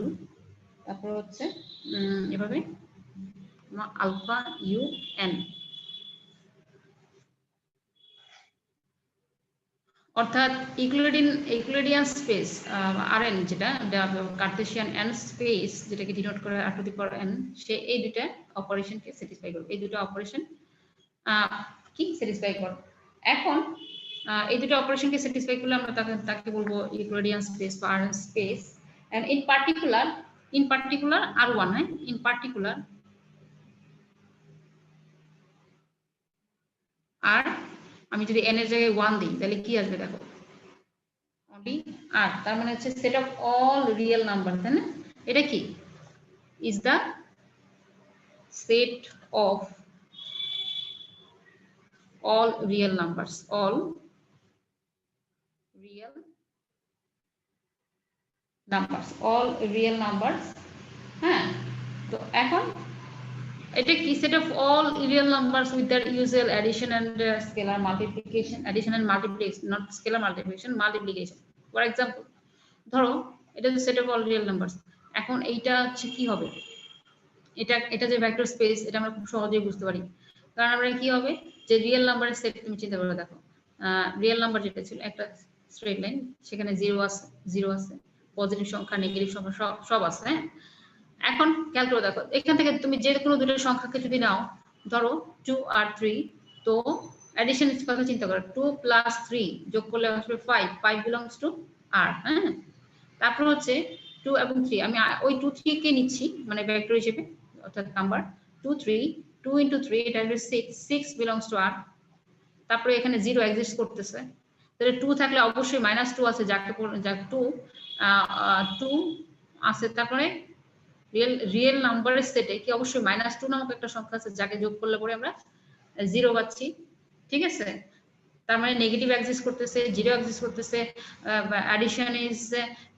তারপর হচ্ছে এভাবে alpha un অর্থাৎ ইউক্লিডিয়ান স্পেস Rn যেটা কার্টেসিয়ান n স্পেস যেটাকে ডিনোট করে r to the power n সে এই দুটো অপারেশনকে স্যাটিসফাই করবে এই দুটো অপারেশন কি স্যাটিসফাই করবে এখন এই দুটো অপারেশনকে স্যাটিসফাই করলে আমরা তাকে বলবো ইউক্লিডিয়ান স্পেস বা Rn space and in particular R1 হ্যাঁ ইন পার্টিকুলার আর আমি যদি n এর জায়গায় 1 দিই তাহলে কি আসবে দেখো only r তার মানে হচ্ছে set of all real number তাই না এটা কি is the set of all real numbers হ্যাঁ তো এখন এটা কি set of all real numbers with their usual addition and scalar multiplication not scalar multiplication for example ধরো এটা হচ্ছে set of all real numbers এখন এইটা হচ্ছে কি হবে এটা যে ভেক্টর স্পেস এটা আমরা খুব সহজেই বুঝতে পারি কারণ আমরা কি হবে যে রিয়েল নাম্বারের সেট তুমি চিন্তা করে দেখো রিয়েল নাম্বার যেটা ছিল একটা স্ট্রেট লাইন সেখানে 0 আছে পজিটিভ সংখ্যা নেগেটিভ সংখ্যা সব আছে হ্যাঁ এখন খেয়াল করে দেখো এখান থেকে তুমি যে কোনো দুটো সংখ্যাকে যদি নাও ধরো 2 আর 3 তো অ্যাডিশন কথা চিন্তা করো 2 প্লাস 3 যোগ করলে আসবে 5 বিলংস টু r হ্যাঁ তারপর হচ্ছে 2 এবং 3 আমি ওই 2 3 কে নিচ্ছি মানে ভেক্টর হিসেবে অর্থাৎ নাম্বার 2 into 3 এটা হবে 6 বিলংস টু r তারপরে এখানে 0 এক্সিস্ট করতেছে তাহলে 2 থাকলে অবশ্যই -2 আছে যাকে 2 আছে তারপরে রিয়েল নাম্বারের সেটে কি অবশ্যই -2 নামক একটা সংখ্যা আছে যাকে যোগ করলে পরে আমরা 0 পাচ্ছি ঠিক আছে তার মানে নেগেটিভ এক্সিস্ট করতেছে, জিরো এক্সিস্ট করতেছে, addition is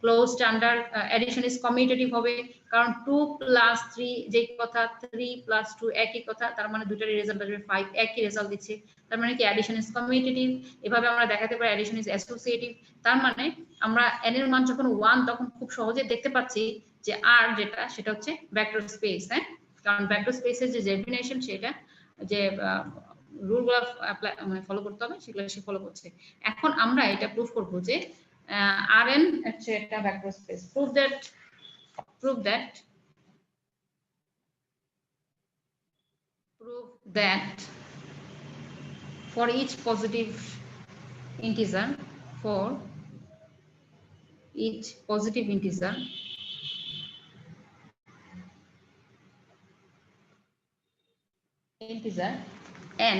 closed under, addition is commutative হবে, কারণ 2 + 3 যে কথা, 3 + 2 একই কথা, তার মানে দুটারই রেজাল্ট আসবে 5, একই রেজাল্ট দিচ্ছে, তার মানে কি অ্যাডিশন ইজ কমিউটেটিভ। এভাবে আমরা দেখাতে পারি অ্যাডিশন ইজ অ্যাসোসিয়েটিভ। তার মানে আমরা n এর মান যখন 1 তখন খুব সহজে দেখতে পাচ্ছি যে r যেটা সেটা হচ্ছে ভেক্টর স্পেস, হ্যাঁ, কারণ ভেক্টর স্পেসের যে ডেফিনেশন সেটা যে রুলগুলো মানে ফলো করতে হবে সেগুলো সে ফলো করছে। এখন আমরা এটা প্রুফ করব যে Rn হচ্ছে একটা vector space. prove that for each positive integer, n,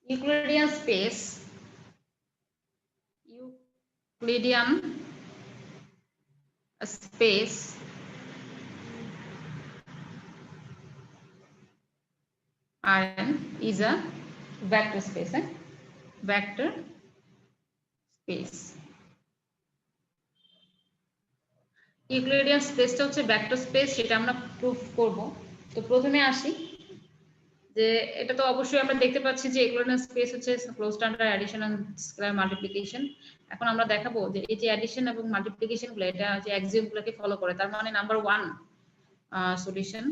Euclidean space Rn is a vector space, vector space. Euclidean স্পেসটা হচ্ছে ভেক্টর স্পেস, সেটা আমরা প্রুফ করব। তো প্রথমে আসি যে এটা তো অবশ্যই আমরা দেখতে পাচ্ছি যে ইউক্লিডিয়ান স্পেস হচ্ছে closed under addition and scalar multiplication. এখন আমরা দেখাবো যে এই যে অ্যাডিশন এবং মাল্টিপ্লিকেশন গুলো এটা যে অ্যাক্সিওম গুলোকে ফলো করে, তার মানে নাম্বার 1 সলিউশন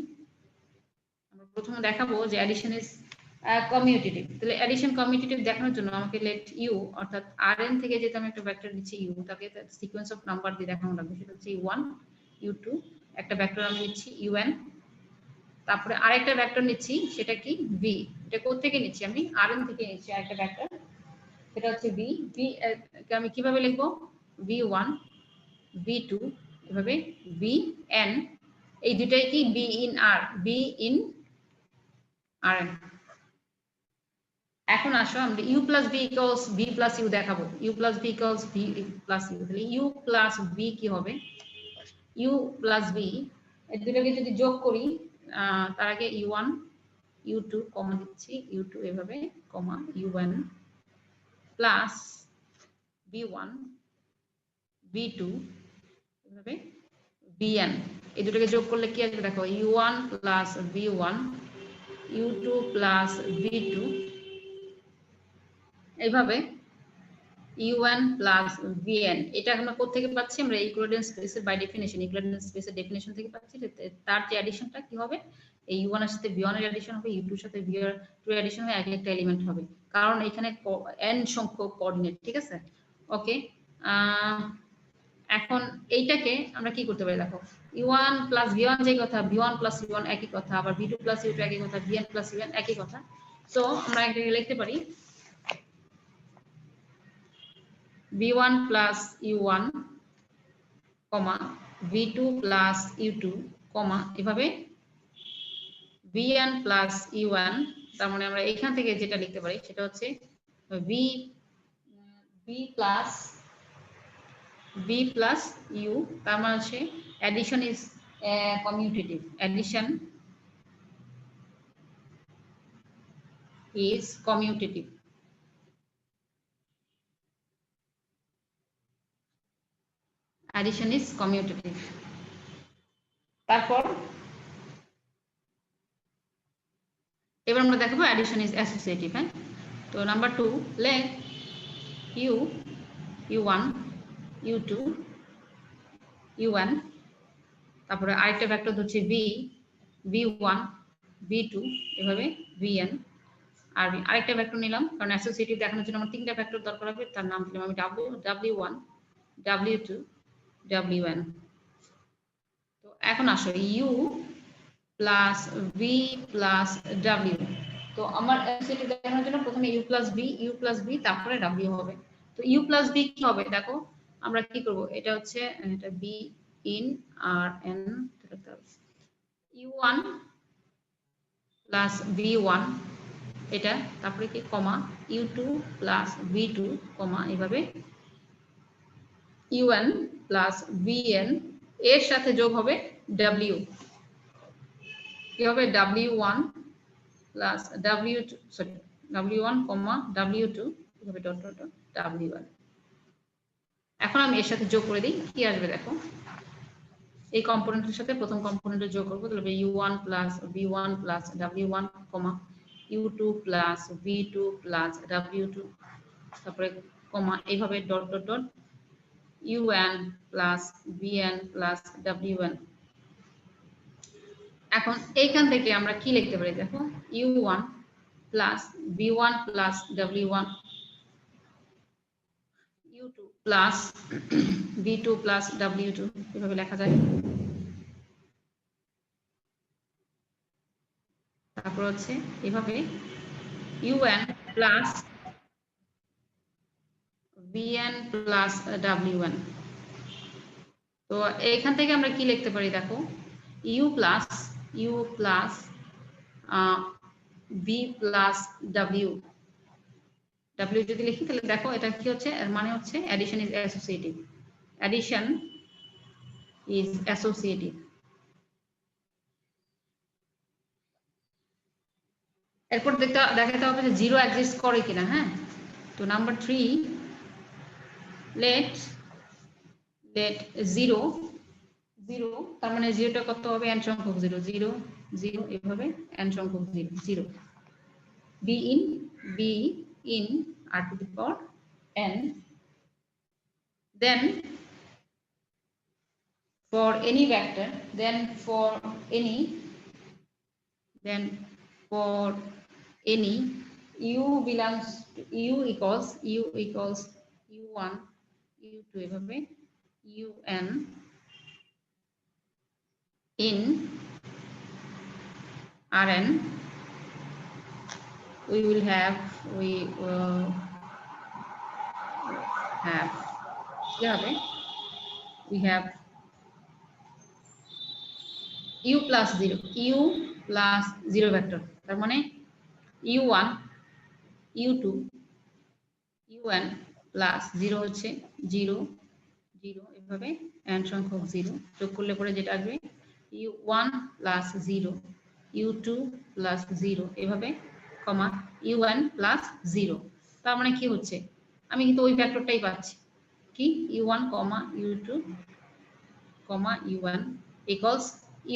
আমরা প্রথমে দেখাবো যে অ্যাডিশন ইজ কমিউটেটিভ। তাহলে অ্যাডিশন কমিউটেটিভ দেখানোর জন্য আমাকে লেট ইউ অর্থাৎ Rn থেকে যেটা আমি একটা ভেক্টর দিচ্ছি ইউ, তাকে সিকোয়েন্স অফ নাম্বার দিয়ে দেখানো লাগবে, সেটা হচ্ছে u1 u2, একটা ভেক্টর আমি নিচ্ছি un, তারপরে আরেকটা ভেক্টর নিচ্ছি সেটা কি v। এটা কোথা থেকে নিচ্ছি? আমি Rn থেকে নিচ্ছি আরেকটা ভেক্টর, সেটা হচ্ছে v। কে আমি কিভাবে লিখবো? v1 v2 এভাবে vn, এই দুটাই কি b in Rn। এখন আসো আমরা u plus v equals v plus u দেখাবো, u plus v equals v plus u। তাহলে u plus v কি হবে? u plus v এই দুটোকে যদি যোগ করি, তার আগে u1 u2 কমা দিচ্ছি, u2 এভাবে কমা u1 প্লাস v1 v2 এভাবে vn, এই দুটোকে যোগ করলে কি আসবে দেখো, u1 plus v1 u2 plus v2 এইভাবে u1 plus vn। এটা আমরা কোথা থেকে পাচ্ছি? আমরা ইউক্লিডিয়ান স্পেসের বাই ডেফিনিশন, ইউক্লিডিয়ান স্পেসের ডেফিনিশন থেকে পাচ্ছি যে তার যে অ্যাডিশনটা কি হবে, এই u1 এর সাথে v1 এর অ্যাডিশন হবে, u2 এর সাথে v2 এর অ্যাডিশন হবে, একটা এলিমেন্ট হবে, কারণ এখানে n সংখ্যক কোঅর্ডিনেট, ঠিক আছে? ওকে, এখন এইটাকে আমরা কি করতে পারি দেখো, u1 plus v1 যে কথা, v1 plus u1 একই কথা, আবার v2 plus u2 একই কথা, vn plus un একই কথা। তো আমরা এটাকে লিখতে পারি v1 plus u1 comma v2 plus u2 comma এভাবে vn plus u1। তার মানে আমরা এখান থেকে যেটা লিখতে পারি সেটা হচ্ছে v plus u, তার মানে হচ্ছে addition is commutative, addition is commutative। addition is commutative। তারপর এবার আমরা দেখব addition is associative, হ্যাঁ। তো number 2, let u1 u2 u1, তারপরে আরেকটা ভেক্টর হচ্ছে v1 v2 এভাবে vn, আর আরেকটা ভেক্টর নিলাম কারণ অ্যাসোসিয়েটিভ দেখানোর জন্য আমার তিনটা ভেক্টর দরকার হবে, তার নাম দিলাম আমি w1 w2 wn। তো এখন আসো u plus v plus w। তো আমার অ্যাসোসিয়েটিভ দেখানোর জন্য প্রথমে u plus v তারপরে w হবে। তো u plus v কি হবে দেখো, আমরা কি করব, এটা হচ্ছে এটা b in Rn, u1 plus v1 এটা, তারপরে কি কমা u2 plus v2 কমা এভাবে un plus vn, এর সাথে যোগ হবে w, কি হবে w1 plus w2 sorry w1, w2 এভাবে ডট ডট ডট w1। এখন আমি এর সাথে যোগ করে দিই, কি আসবে দেখো। এই কম্পোনেন্টের সাথে প্রথম কম্পোনেন্টে যোগ করব, তাহলে u1 plus v1 plus w1, u2 plus v2 plus w2, তারপরে কমা এইভাবে dot dot dot un plus vn plus wn। এখন এইখান থেকে আমরা কি লিখতে পারি দেখো, u1 plus v1 plus w1, u2 plus v2 plus w2 এভাবে লেখা যায়। তারপর হচ্ছে এভাবে un plus vn plus wn। তো এইখান থেকে আমরা কি লিখতে পারি দেখো, u plus v plus w যদি লিখি তাহলে দেখো এটা কি হচ্ছে, এর মানে হচ্ছে addition is associative, addition is associative। এরপর দেখাতে হবে যে জিরো এক্সিস্ট করে কিনা। হ্যাঁ, তো নাম্বার 3, let 0, তার মানে জিরোটা কত হবে, n সংখ্যক 0 0 0 এভাবে n সংখ্যক 0 0, be in r to the power n, then for any vector, then for any u belongs to u equals u1 u2 এভাবে un in Rn, we have u plus 0 vector, তার মানে u1 u2 un plus 0 হচ্ছে 0 0 এভাবে n সংখ্যক 0 যোগ করলে পরে যেটা আসবে u1 প্লাস 0 u2 প্লাস 0 এভাবে কমা un প্লাস 0। তার মানে কি হচ্ছে, আমি কিন্তু ওই ভেক্টরটাই পাচ্ছি, কি u1 u2 un equals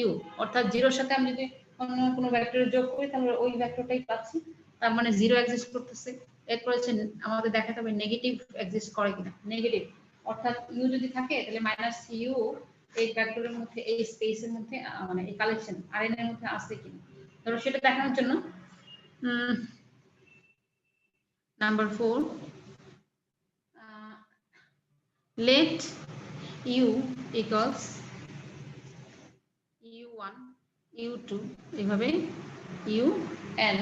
u, অর্থাৎ 0 এর সাথে আমি যদি অন্য কোনো ভেক্টরের যোগ করি তাহলে ওই ভেক্টরটাই পাচ্ছি, তার মানে 0 এক্সিস্ট করতেছে। এরপর হচ্ছে আমাদের দেখাতে হবে নেগেটিভ এক্সিস্ট করে কিনা, নেগেটিভ অর্থাৎ u যদি থাকে তাহলে মাইনাস u এই ভেক্টরের মধ্যে, এই স্পেসের মধ্যে, মানে এই কালেকশন Rn এর মধ্যে আছে কিনা। ধরো সেটা দেখানোর জন্য number 4, let u equals u1 u2 এভাবে un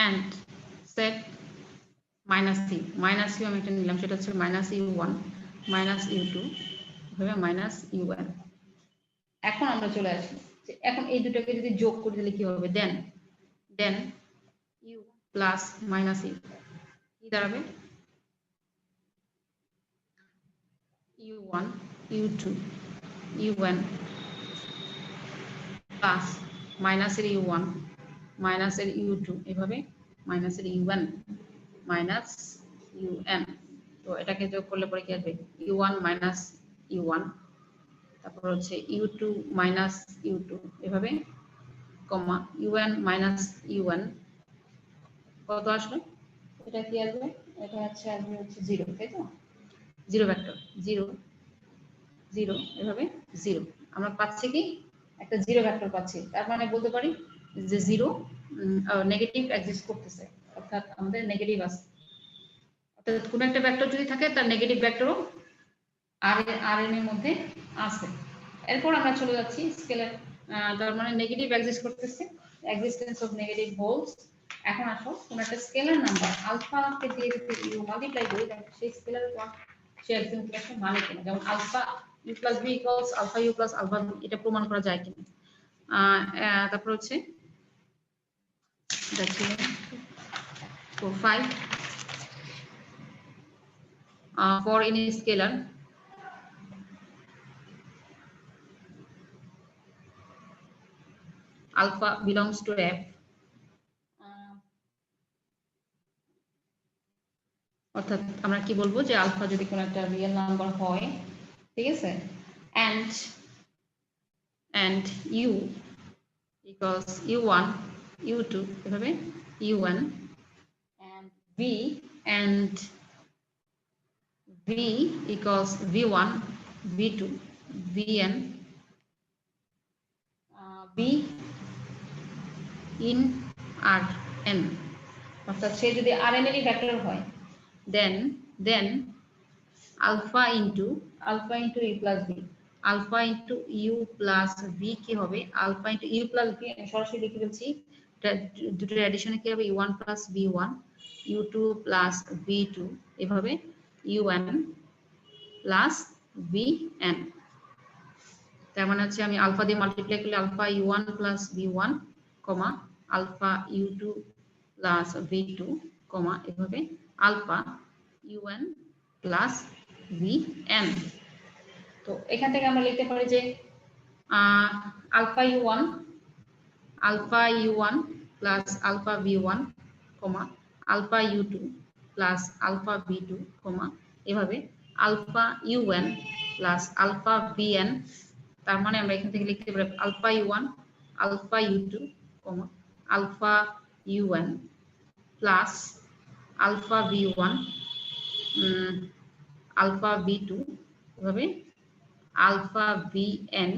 and set minus c, আমি এটা নিলাম, সেটা হচ্ছে minus u1 minus u2 এভাবে minus un। এখন আমরা চলে আসি যে এখন এই দুটোকে যদি যোগ করি তাহলে কি হবে, দেন u প্লাস মাইনাস u কি দাঁড়াবে, u1 u2 un প্লাস মাইনাসের u1 মাইনাসের u2 এভাবে মাইনাসের un মাইনাস un। তো এটাকে যোগ করলে পরে কি আসবে u1 মাইনাস u1, তারপর হচ্ছে u2 মাইনাস u2 এভাবে কমা un মাইনাস un কত আসবে, এটা কি আসবে, এটা হচ্ছে আসবে হচ্ছে 0, তাই তো 0 ভেক্টর 0 0 এভাবে 0 আমরা পাচ্ছি কি একটা 0 ভেক্টর পাচ্ছি, তার মানে বলতে পারি যে 0 নেগেটিভ এক্সিস্ট করতেছে, অর্থাৎ আমাদের নেগেটিভ আছে, অর্থাৎ কোন একটা ভেক্টর যদি থাকে তার নেগেটিভ ভেক্টরও Rn এর মধ্যে আছে। এরপর আমরা চলে যাচ্ছি স্কেলার, তার মানে নেগেটিভ এক্সিস্ট করতেছে, এক্সিস্টেন্স অফ নেগেটিভ হোলস। এখন আসো কোন একটা স্কেলার নাম্বার আলফা কে দিয়ে যদি ইউ মাল্টিপ্লাই করি তাহলে সেই স্কেলার শেয়ার সিমপ্লেক্সের মানে কিনা, যেমন alpha u plus b equals alpha u plus alpha, এটা প্রমাণ করা যায় কিনা। তারপর হচ্ছে দেখি 4 5 for any scalar, alpha belongs to f, অর্থাৎ আমরা কি বলবো যে আলফা যদি কোনো একটা রিয়েল নাম্বার হয়, ঠিক আছে, and u equals u1 u2 এভাবে u1 and v equals v1 v2 vn b in rn, অর্থাৎ সে যদি rn এরই ভেক্টর হয় then alpha into u plus v, alpha into u plus v কি হবে, alpha into u plus v সরাসরি লিখে ফেলছি, দুটোর অ্যাডিশনে কি হবে u1 plus v1 u2 plus v2 এভাবে un plus vn। তার মানে হচ্ছে আমি আলফা দিয়ে মাল্টিপ্লাই করলে আলফা u1 plus v1 কমা আলফা u2 plus v2 কমা এভাবে আলফা un plus vn। তো এখান থেকে আমরা লিখতে পারি যে alpha u1 plus alpha v1 কমা alpha u2 plus alpha v2 কমা এভাবে alpha un plus alpha vn। তার মানে আমরা এখান থেকে লিখতে পারি আলফা u1 আলফা u2 কমা alpha un plus alpha v1 alpha v2 এভাবে আলফা vn।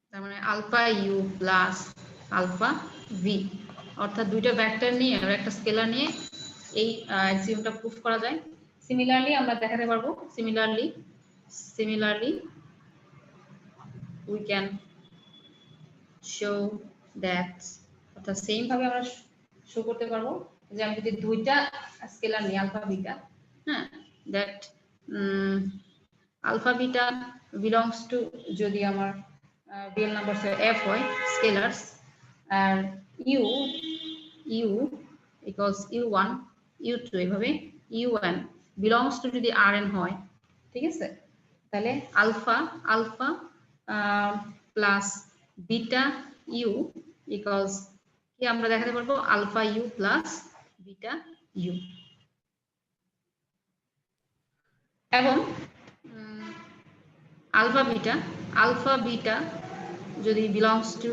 তার মানে alpha u plus alpha v, অর্থাৎ দুইটা ভেক্টর নিয়ে আর একটা স্কেলার নিয়ে এই অ্যাক্সিওমটা প্রুফ করা যায়। সিমিলারলি আমরা দেখাতে পারবো, similarly we can show that, অর্থাৎ সেম ভাবে আমরা শো করতে পারবো যে আমি যদি দুইটা স্কেলার নিই আলফা বিটা, হ্যাঁ, that alpha beta belongs to যদি আমার রিয়েল নাম্বার f হয় স্কেলারস, আর u ইকুয়ালস u1 u2 এভাবে un বিলংস টু যদি rn হয়, ঠিক আছে, তাহলে alpha plus beta u equals কি আমরা দেখাতে পারবো alpha u plus beta u। এবং আলফা বিটা যদি বিলংস টু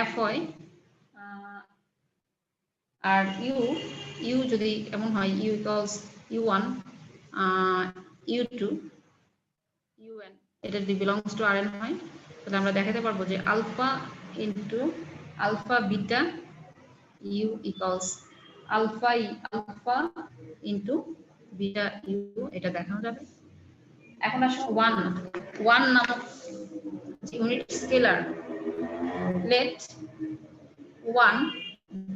f হয় আর u যদি এমন হয় u equals u1 u2 un এটা যদি বিলংস টু rn হয়, তাহলে আমরা দেখাতে পারবো যে alpha into alpha beta u equals alpha into beta u, এটা দেখানো যাবে। এখন আসুন 1 নামক unit scalar, let 1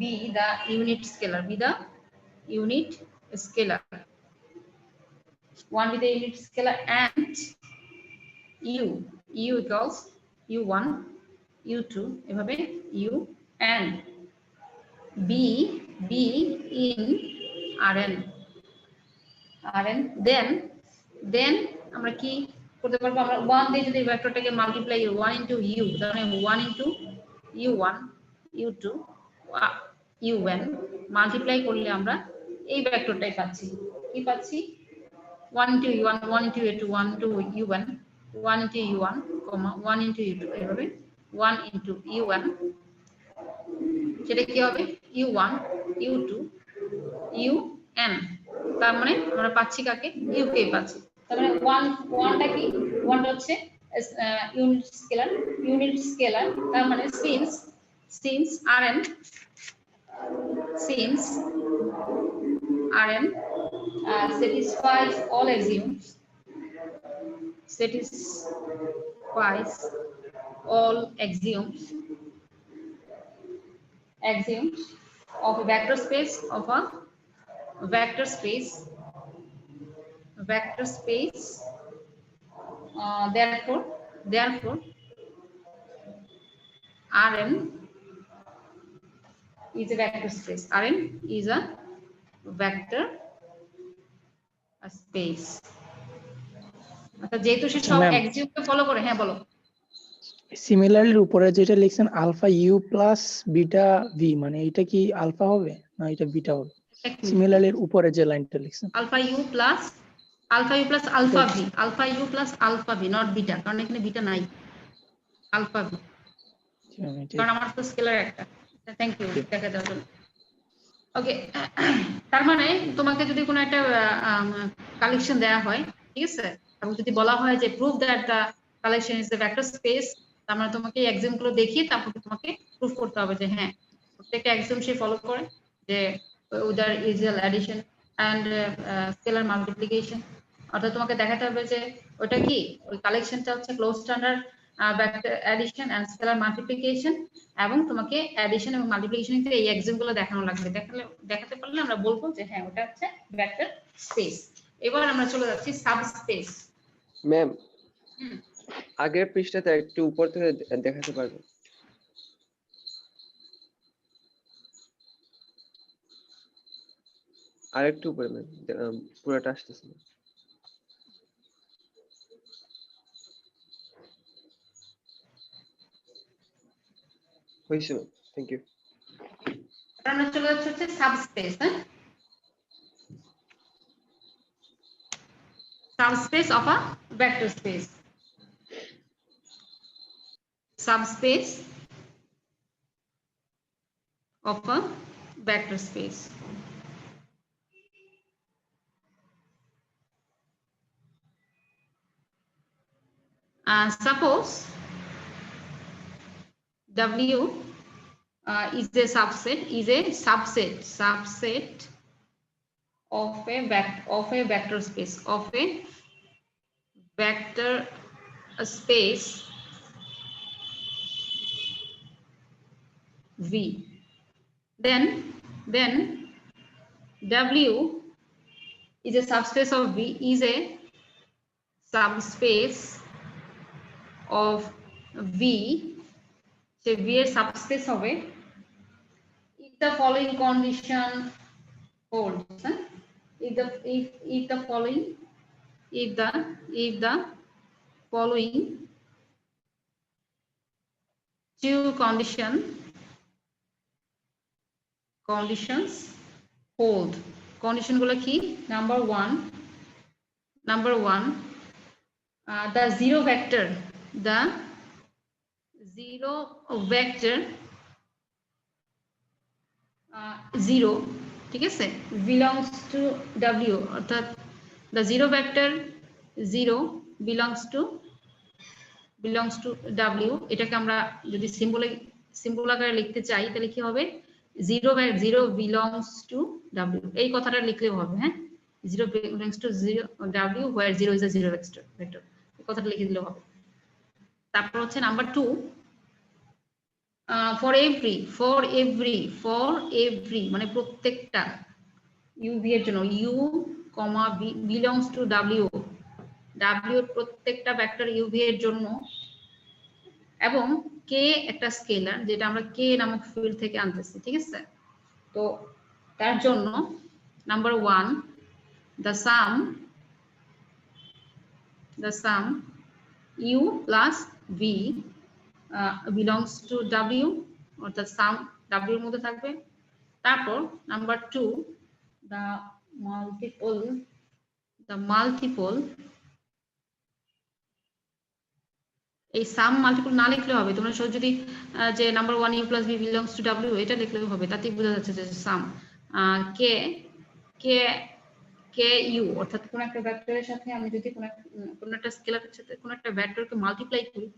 be the unit scalar, 1 be the unit scalar and u equals u1 u2 এভাবে u and b in rn, then আমরা কি করতে পারবো, আমরা 1 দিয়ে যদি ভেক্টরটাকে মাল্টিপ্লাই 1 into u, তাহলে 1 into u1 u2 un multiply করলে আমরা এই ভেক্টরটাই পাচ্ছি, কি পাচ্ছি 1 into u1 1 into u2 1 into u1 1 into u1 1 into u2 এভাবে 1 into u1, সেটা কি হবে u1 u2 un। তার মানে আমরা পাচ্ছি কাকে, u কে পাচ্ছি। তার মানে 1টা কি, 1টা হচ্ছে ইউনিট স্কেলার, তার মানে since rn satisfies all axioms of a vector space therefore rn is a vector space, rn is a vector space। অর্থাৎ যেহেতু সে সব অ্যাক্সিওমকে ফলো করে, হ্যাঁ বলো। সিমিলারলির উপরে যেটা লিখছেন alpha u plus beta v, মানে এটা কি আলফা হবে না এটা বিটা হবে? সিমিলারলির উপরে যে লাইনটা লিখছেন alpha u plus alpha v, alpha u plus alpha v, not beta, কারণ এখানে বিটা নাই, আলফা ভি, কারণ আমার তো স্কেলার একটা। থ্যাংক ইউ দেখা দেওয়ার জন্য। ওকে, তার মানে তোমাকে যদি কোনো একটা কালেকশন দেওয়া হয়, ঠিক আছে, এবং যদি বলা হয় যে prove that the collection is the vector space, তার মানে তোমাকে এই এক্সাম্পল গুলো দেখিয়ে তারপর তোমাকে প্রুভ করতে হবে যে হ্যাঁ প্রত্যেকটা এক্সাম্পল সে ফলো করে, যে other usual addition and scalar multiplication, অর্থাৎ তোমাকে দেখাতে হবে যে ওটা কি ওই কালেকশনটা হচ্ছে close standard vector addition and scalar multiplication, এবং তোমাকে অ্যাডিশন এবং মাল্টিপ্লিকেশনের এই এক্সাম্পল গুলো দেখানো লাগবে। দেখাতে পারলে আমরা বলবো যে হ্যাঁ ওটা হচ্ছে ভেক্টর স্পেস। এবার আমরা চলে যাচ্ছি সাবস্পেস। ম্যাম আগের পৃষ্ঠাতে একটু উপর থেকে দেখাতে পারবেন? আরেকটু উপরে ম্যাম, পুরোটা আসতেছে না। হয়েছে, থ্যাংক ইউ। আমরা চলে যাচ্ছি হচ্ছে সাবস্পেস। হ্যাঁ, subspace of a vector space. Subspace of a vector space. Suppose W is a subset of a vector space V. Then W is a subspace of V is a subspace of V. So V এর subspace হবে if the following condition holds. If the following two conditions hold. Condition গুলো কি? Number one, the zero vector zero, ঠিক আছে, belongs to W, অর্থাৎ the zero vector 0 belongs to W। এটাকে আমরা যদি সিম্বল আকারে লিখতে চাই তাহলে কি হবে? 0 belongs to W, এই কথাটা লিখলেও হবে। হ্যাঁ, 0 belongs to W where 0 is a zero vector, এই কথাটা লিখে দিলেও হবে। তারপর হচ্ছে নাম্বার 2, for every মানে প্রত্যেকটা UV এর জন্য U, V belongs to W এর প্রত্যেকটা ভেক্টর UV এর জন্য, এবং K একটা স্কেলার যেটা আমরা K নামক ফিল্ড থেকে আনতেছি, ঠিক আছে। তো তার জন্য number 1, the sum U plus V belongs to W, অর্থাৎ সাম W এর মধ্যে থাকবে। তারপর নাম্বার 2, the multiple এই সাম মাল্টিপল না লিখলে হবে, তোমরা যদি যে number 1 U plus V belongs to W এটা লিখলেও হবে, তাতেই বোঝা যাচ্ছে যে সাম K U, অর্থাৎ কোন একটা ভেক্টরের সাথে আমি যদি কোন একটা স্কেলারের সাথে কোন একটা ভেক্টরকে মাল্টিপ্লাই করি,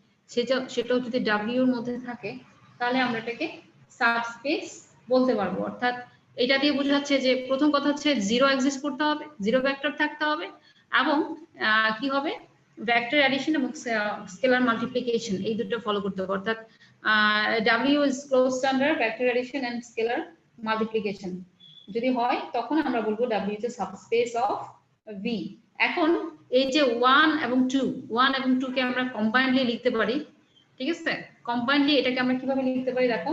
সেটাও যদি W এর মধ্যে থাকে তাহলে আমরা এটাকে সাবস্পেস বলতে পারবো। অর্থাৎ এটা দিয়ে বোঝা যাচ্ছে যে প্রথম কথা হচ্ছে জিরো এক্সিস্ট করতে হবে, জিরো ভেক্টর থাকতে হবে, এবং কি হবে ভেক্টর অ্যাডিশন এবং স্কেলার মাল্টিপ্লিকেশন, এই দুটো ফলো করতে হবে। অর্থাৎ W is closed standard vector addition and scalar multiplication যদি হয় তখন আমরা বলবো W is a subspace of V। এখন এই যে 1 এবং 2 কে আমরা কম্বাইন্ডলি লিখতে পারি, ঠিক আছে। কম্বাইন্ডলি এটাকে আমরা কিভাবে লিখতে পারি দেখো,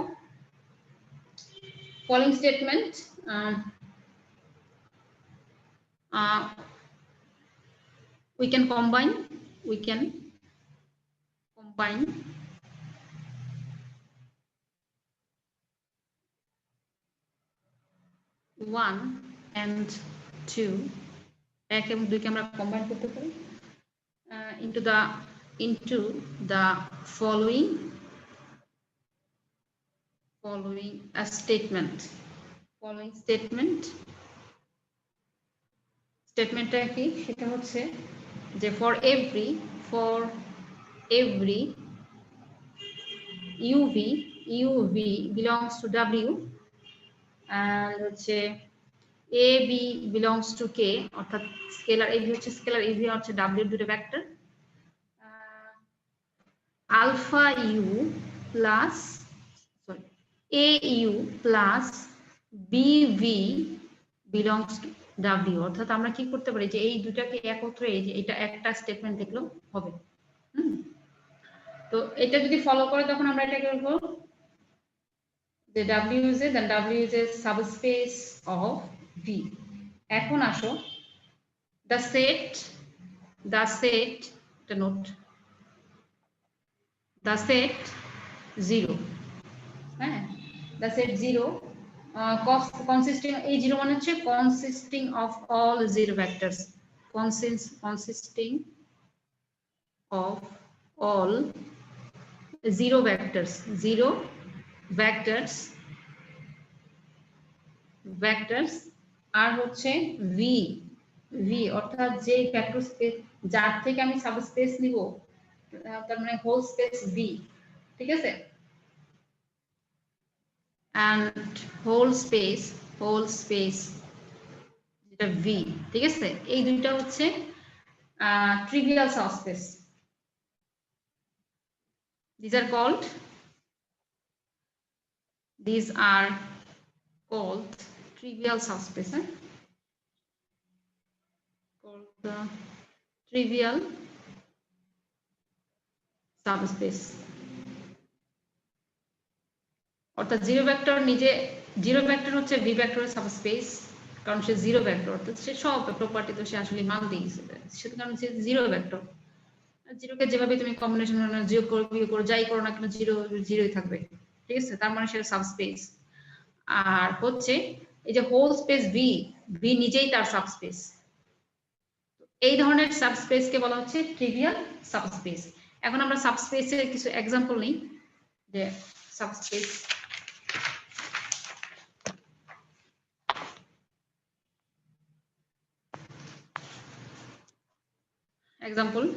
following statement, we can combine 1 and 2 এক এবং 2 কে আমরা কম্বাইন করতে পারি into the following a statement স্টেটমেন্টটা কি সেটা হচ্ছে যে for every uv belongs to w and হচ্ছে ab belongs to k অর্থাৎ স্কেলার ab হচ্ছে স্কেলার av হচ্ছে w এর দুটো vector alpha u plus au plus bv belongs to w অর্থাৎ আমরা কি করতে পারি যে এই দুটাকে একত্রে এই যে এটা একটা স্টেটমেন্ট দেখলো হবে তো এটা যদি ফলো করে তখন আমরা এটা করব যে w is a subspace of v এখন আসো the set the note the set 0 হ্যাঁ the set 0 consisting এই 0 মানে হচ্ছে consisting of all zero vectors consisting of all zero vectors আর হচ্ছে v অর্থাৎ যে ভেক্টর স্পেস যার থেকে আমি সাবস্পেস নিব তার মানে হোল স্পেস v ঠিক আছে and whole space যেটা v ঠিক আছে এই দুইটা হচ্ছে trivial subspace these are called trivial subspace called the trivial subspace অর্থাৎ জিরো ভেক্টর নিজে জিরো ভেক্টর হচ্ছে ভি ভেক্টরের সাবস্পেস কারণ সে জিরো ভেক্টর অর্থাৎ সে সব প্রপার্টি তো সে আসলে মান দিয়েছে সেটা কারণ সে জিরো ভেক্টর জিরোকে যেভাবে তুমি কম্বিনেশন জিরো করো যাই করো না কেন জিরোই থাকবে ঠিক আছে তার মানে সেটা সাবস্পেস আর হচ্ছে এই যে হোল স্পেস ভি নিজেই তার সাবস্পেস এই ধরনের সাবস্পেসকে বলা হচ্ছে ট্রিভিয়াল সাবস্পেস এখন আমরা সাবস্পেসের কিছু এক্সাম্পল নিই যে subspace example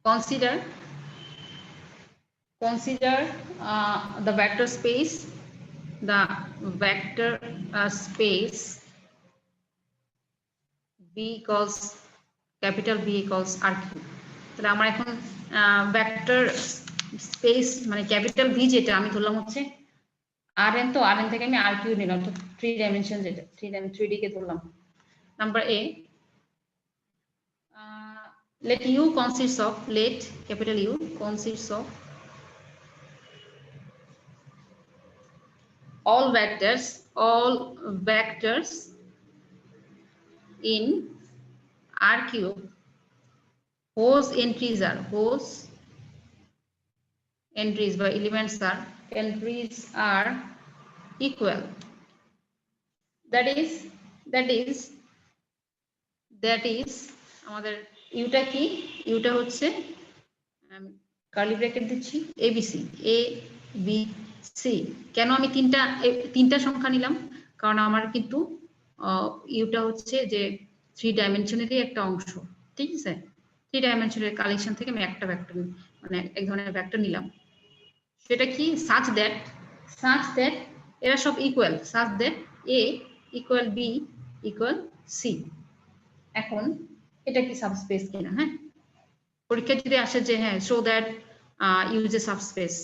consider the vector space v equals capital V equals RQ তাহলে আমরা এখন ভেক্টর স্পেস মানে ক্যাপিটাল V যেটা আমি ধরলাম হচ্ছে Rn তো Rn থেকে আমি RQ নিলাম তো 3 ডাইমেনশন যেটা 3D কে ধরলাম number A let U consists of capital U consists of all vectors in RQ whose entries by elements are equal that is আমাদের ইউটা কি ইউটা হচ্ছে কার্লি ব্র্যাকেট দিচ্ছি ABC A B C কেন আমি তিনটা সংখ্যা নিলাম কারণ আমার কিন্তু ইউটা হচ্ছে যে 3 ডাইমেনশনেরই একটা অংশ ঠিক আছে 3 ডাইমেনশনের কালেকশন থেকে আমি একটা ভেক্টর মানে এক ধরনের ভেক্টর নিলাম সেটা কি such that এরা সব equal such that A equal B equal C এখন এটা কি সাবস্পেস কিনা হ্যাঁ পরীক্ষা যদি আসে যে হ্যাঁ show that use a subspace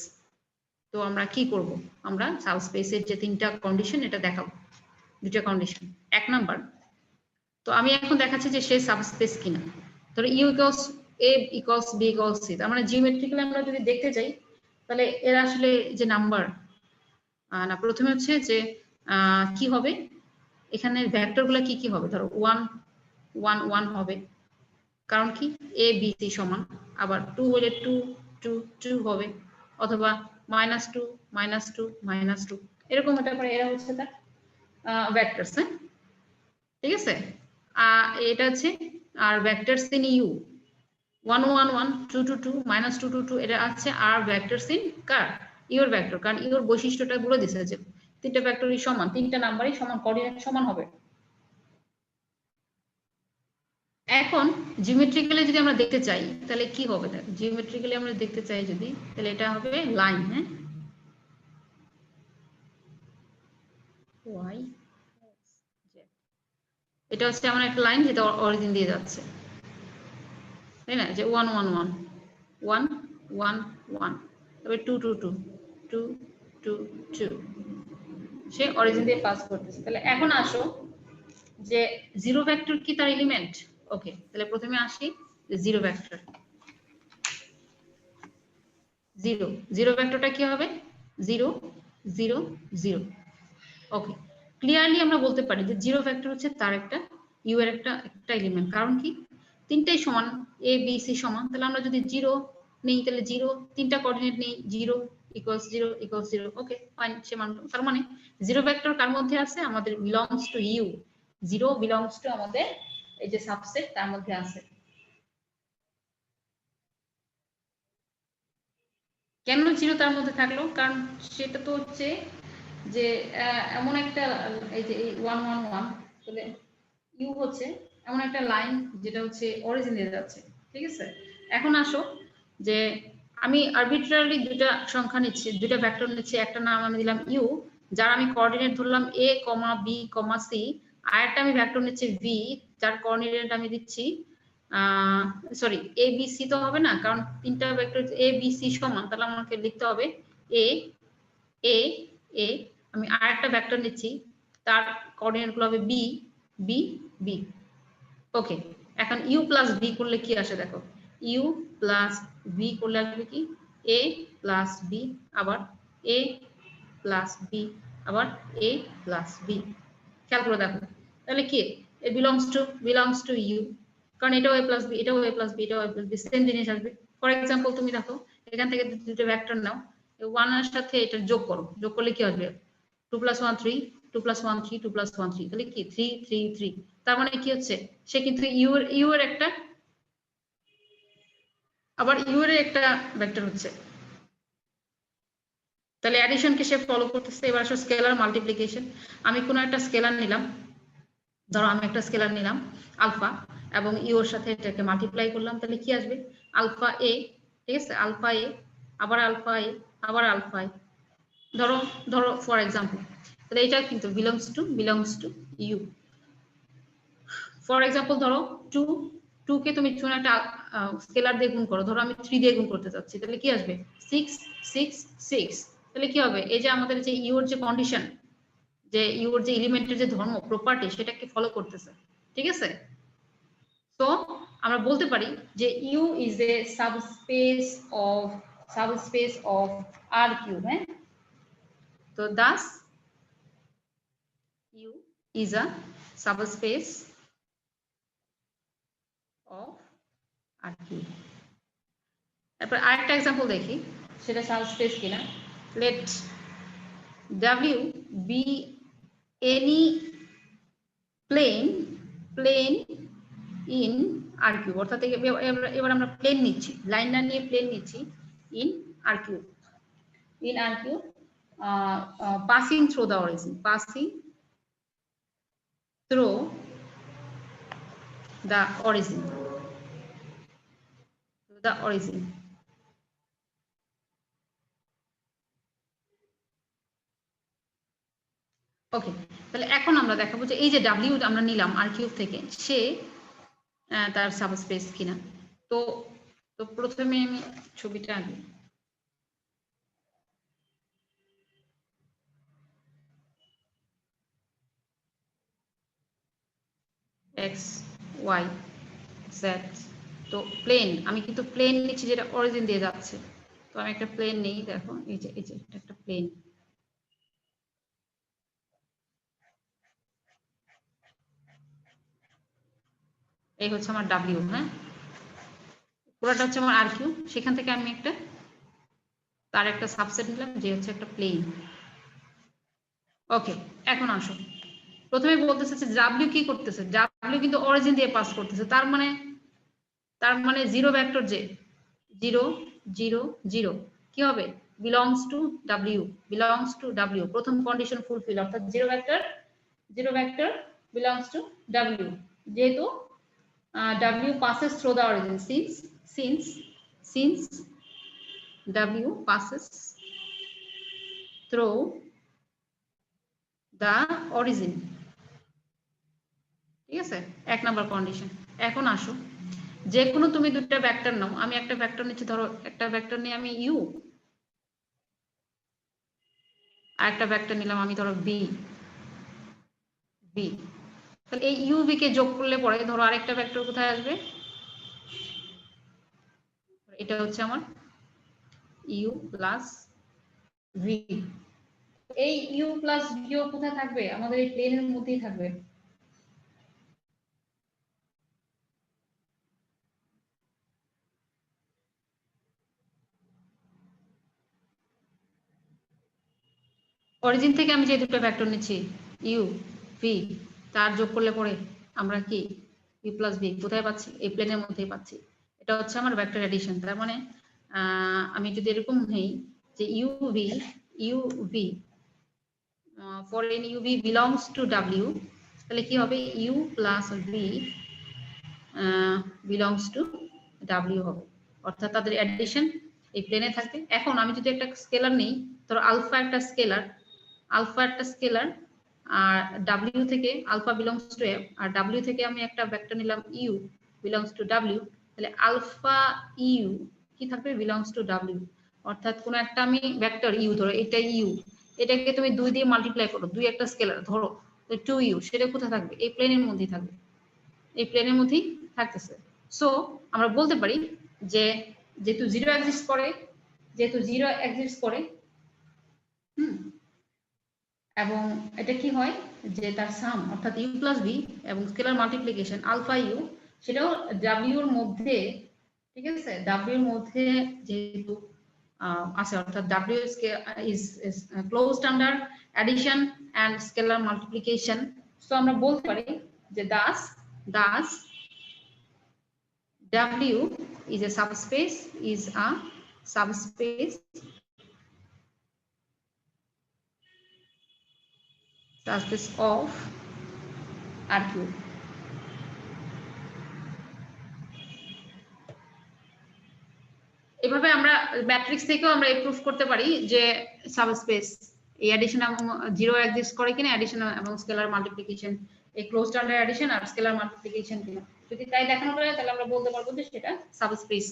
তো আমরা কি করব আমরা সাবস্পেসের যে তিনটা কন্ডিশন এটা দেখাবো দুটো কন্ডিশন এক নাম্বার তো আমি এখন দেখাচ্ছি যে সে সাবস্পেস কিনা ধরো u equals a equals b equals c তার মানে জিওমেট্রিক্যালি আমরা যদি দেখতে যাই তাহলে এর আসলে যে নাম্বার না প্রথমে হচ্ছে যে কি হবে এখানে ভেক্টরগুলো কি হবে ধরো 1 1 1 হবে কারণ কি এ বি সি সমান আবার 2 হলে 2 2 2 হবে, অথবা -2 -2 -2 এরকম হতে পারে। এরা হচ্ছে তার ভেক্টরস। হ্যাঁ, ঠিক আছে। এটা হচ্ছে আর ভেক্টরস ইন ইউ 1 1 1 2 2 2 -2 2 2 এটা আছে আর ভেক্টরস ইন কার ইউর ভেক্টর, কারণ ইউর বৈশিষ্ট্যটা বলে দিছে যে তিনটা ভেক্টরই সমান, তিনটা নাম্বারই সমান, কোঅর্ডিনেট সমান হবে। এখন জিওমেট্রিক্যালি যদি আমরা দেখতে চাই তাহলে কি হবে, দেখো জিওমেট্রিক্যালি আমরা দেখতে চাই যদি, তাহলে এটা হবে লাইন। হ্যাঁ, y এটা হচ্ছে আমার একটা লাইন যেটা অরিজিন দিয়ে যাচ্ছে, তাই না, যে 1 1 1 1 1 1 তবে 2 2 2 2 2 2 সে অরিজিন দিয়ে পাস করতেছে। তাহলে এখন আসো যে জিরো ভেক্টর কি তার এলিমেন্ট। ওকে, তাহলে প্রথমে আসি যে জিরো ভেক্টর। জিরো জিরো ভেক্টরটা কি হবে 0 0 0। ওকে, ক্লিয়ারলি আমরা বলতে পারি যে জিরো ভেক্টর হচ্ছে তার একটা ইউ এর একটা এলিমেন্ট। কারণ কি, তিনটাই সমান, এ বি সি সমান। তাহলে আমরা যদি জিরো নেই তাহলে জিরো, তিনটা কোঅর্ডিনেট নেই, 0 ইকুয়ালস 0 ইকুয়ালস 0। ওকে ফাইন, সে মান। তার মানে জিরো ভেক্টর কার মধ্যে আছে, আমাদের belongs to u. Zero belongs to আমাদের এই যে সাবসেট তার মধ্যে আছে। কেন জিরো তার মধ্যে থাকলো, কারণ সেটা তো হচ্ছে যে এমন একটা, এই যে 1 1 1 তাহলে ইউ হচ্ছে এমন একটা লাইন যেটা হচ্ছে অরিজিন দিয়ে যাচ্ছে। ঠিক আছে, এখন আসো যে আমি আরবিট্রারি দুইটা সংখ্যা নিচ্ছি, দুইটা ভেক্টর নিচ্ছি, একটা নাম আমি দিলাম ইউ, যার আমি কোঅর্ডিনেট ধরলাম a, b, c, আর একটা আমি ভেক্টর নিচ্ছি v, যার কোঅর্ডিনেট আমি দিচ্ছি সরি এ বি সি তো হবে না, কারণ তিনটা ভেক্টর এ বি সি সমান, তাহলে আমাকে লিখতে হবে এ এ এ। আমি আরেকটা ভেক্টর নিচ্ছি, তার কোঅর্ডিনেট গুলো হবে বি বি বি। ওকে, এখন ইউ প্লাস বি করলে কি আসে দেখো, ইউ প্লাস বি করলে আসবে কি এ প্লাস বি, আবার এ প্লাস বি, আবার এ প্লাস বি। খেয়াল করে দেখো তাহলে কি এ বিলংস টু ইউ, কারণ এটাও এ প্লাস বি, এটাও এ প্লাস বি, এটাও এ প্লাস বি, সেম জিনিস আসবে। ফর এক্সাম্পল তুমি দেখো এখান থেকে দুটো ভেক্টর নাও, 1 এর সাথে এটা যোগ করো, যোগ করলে কি আসবে 2 + 1 3 2 + 1 3 2 + 1 3, তাহলে কি 3 3 3। তার মানে কি হচ্ছে সে কিন্তু ইউ এর একটা, আবার ইউ এর একটা ভেক্টর হচ্ছে। তাহলে অ্যাডিশনকে সে ফলো করতেছে। এবার আসো স্কেলার মাল্টিপ্লিকেশন। আমি কোনো একটা স্কেলার নিলাম, ধরো আমি একটা স্কেলার নিলাম আলফা, এবং ইউ এর সাথে এটাকে মাল্টিপ্লাই করলাম, তাহলে কি আসবে আলফা এ। ঠিক আছে, আলফা এ, আবার আলফা এ, আবার আলফা এ। ধরো ধরো ফর এক্সাম্পল, তাহলে এটা কিন্তু belongs to u. For example ধরো 2 2 কে তুমি কোনো একটা স্কেলার দিয়ে গুণ করো, ধরো আমি 3 দিয়ে গুণ করতে চাচ্ছি, তাহলে কি আসবে 6 6 6। তাহলে কি হবে, এই যে আমাদের যে ইউ এর যে কন্ডিশন, যে ইউ এর যে এলিমেন্টের যে ধর্ম প্রপার্টি, সেটাকে ফলো করতেছে। ঠিক আছে, তো আমরা বলতে পারি যে u is a subspace of R cube. হ্যাঁ, তো thus u is a subspace of R cube. তারপর আরেকটা এক্সাম্পল দেখি সেটা সাবস্পেস কিনা। Let W be any plane in R cube, অর্থাৎ এবার আমরা প্লেন নিচ্ছি, লাইন না নিয়ে প্লেন নিচ্ছি in R cube, passing through the origin ওকে, তাহলে এখন আমরা দেখাবো যে এই যে ডাব্লিউ আমরা নিলাম আর কিউব থেকে, সে তার সাবস্পেস কিনা। তো তো প্রথমে আমি ছবিটা আঁকি। এক্স ওয়াই জেড, তো প্লেন, আমি কিন্তু প্লেন নিচ্ছি যেটা অরিজিন দিয়ে যাচ্ছে। তো আমি একটা প্লেন নেই, দেখো এই যে একটা প্লেন। এই হচ্ছে আমার ডাব্লিউ। হ্যাঁ, পুরোটা হচ্ছে আমার আর কিউ, সেখান থেকে আমি একটা তার একটা সাবসেট নিলাম যে হচ্ছে একটা প্লেন। ওকে, এখন আসো, প্রথমে বলতেছে যে ডাব্লিউ কি করতেছে, ডাব্লিউ কিন্তু অরিজিন দিয়ে পাস করতেছে, তার মানে জিরো ভেক্টর যে 0 0 0 কি হবে, বিলংস টু ডাব্লিউ, প্রথম কন্ডিশন ফুলফিল, অর্থাৎ zero vector belongs to W, যেহেতু W passes through the origin, since W passes through the origin, ঠিক আছে, এক নাম্বার কন্ডিশন। এখন আসো, যে কোনো তুমি দুটো ভেক্টর নাও, আমি একটা ভেক্টর নিচ্ছি, ধরো একটা ভেক্টর নিয়ে আমি ইউ, আর একটা ভেক্টর নিলাম আমি ধরো বি, তাহলে এই ইউ বি কে যোগ করলে পরে ধরো আরেকটা ভেক্টর কোথায় আসবে, এটা হচ্ছে আমার ইউ প্লাস ভি। এই ইউ প্লাস ভিও কোথায় থাকবে, আমাদের এই প্লেনের মধ্যেই থাকবে। অরিজিন থেকে আমি যে দুটো ভেক্টর নিচ্ছি ইউ ভি, তার যোগ করলে পরে আমরা কি ইউ প্লাস ভি কোথায় পাচ্ছি, এই প্লেনের মধ্যেই পাচ্ছি। এটা হচ্ছে আমার ভেক্টর এডিশন। তার মানে আমি যদি এরকম নেই যে u v for any u v belongs to W, তাহলে কি হবে, u plus v belongs to W হবে, অর্থাৎ তাদের এডিশন এই প্লেনে থাকবে। এখন আমি যদি একটা স্কেলার নেই, ধরো আলফা একটা স্কেলার, আর ডাব্লিউ থেকে আলফা বিলংস টু এফ, আর ডাব্লিউ থেকে আমি একটা ভেক্টর নিলাম ইউ বিলংস টু ডাব্লিউ, তাহলে আলফা ইউ কি থাকবে, বিলংস টু ডাব্লিউ। অর্থাৎ কোন একটা আমি ভেক্টর ইউ, ধরো এটা ইউ, এটাকে তুমি 2 দিয়ে মাল্টিপ্লাই করো, 2 একটা স্কেলার ধরো 2u, সেটা কোথায় থাকবে, এই প্লেনের মধ্যেই থাকবে, এই প্লেনের মধ্যেই থাকতেছে। সো আমরা বলতে পারি যে যেহেতু জিরো এক্সিস্ট করে, এবং এটা কি হয় যে তার সাম অর্থাৎ ইউ প্লাস ভি এবং স্কেলার মাল্টিপ্লিকেশন আলফা ইউ, সেটাও ডাব্লিউ এর মধ্যে, ঠিক আছে, ডাব্লিউ এর মধ্যে যেহেতু আছে, অর্থাৎ W is closed under addition and scalar multiplication. So আমরা বলতে পারি যে Das W is a subspace of R cube. এভাবে আমরা ম্যাট্রিক্স থেকেও আমরা প্রুফ করতে পারি যে সাবস্পেস এই অ্যাডিশন এবং জিরো এক্সিস্ট করে কিনা, অ্যাডিশন এবং স্কেলার মাল্টিপ্লিকেশন, এই ক্লোজড আন্ডার অ্যাডিশন আর স্কেলার মাল্টিপ্লিকেশন কিনা। যদি তাই দেখানো যায় তাহলে আমরা বলতে পারবো যে সেটা সাবস্পেস।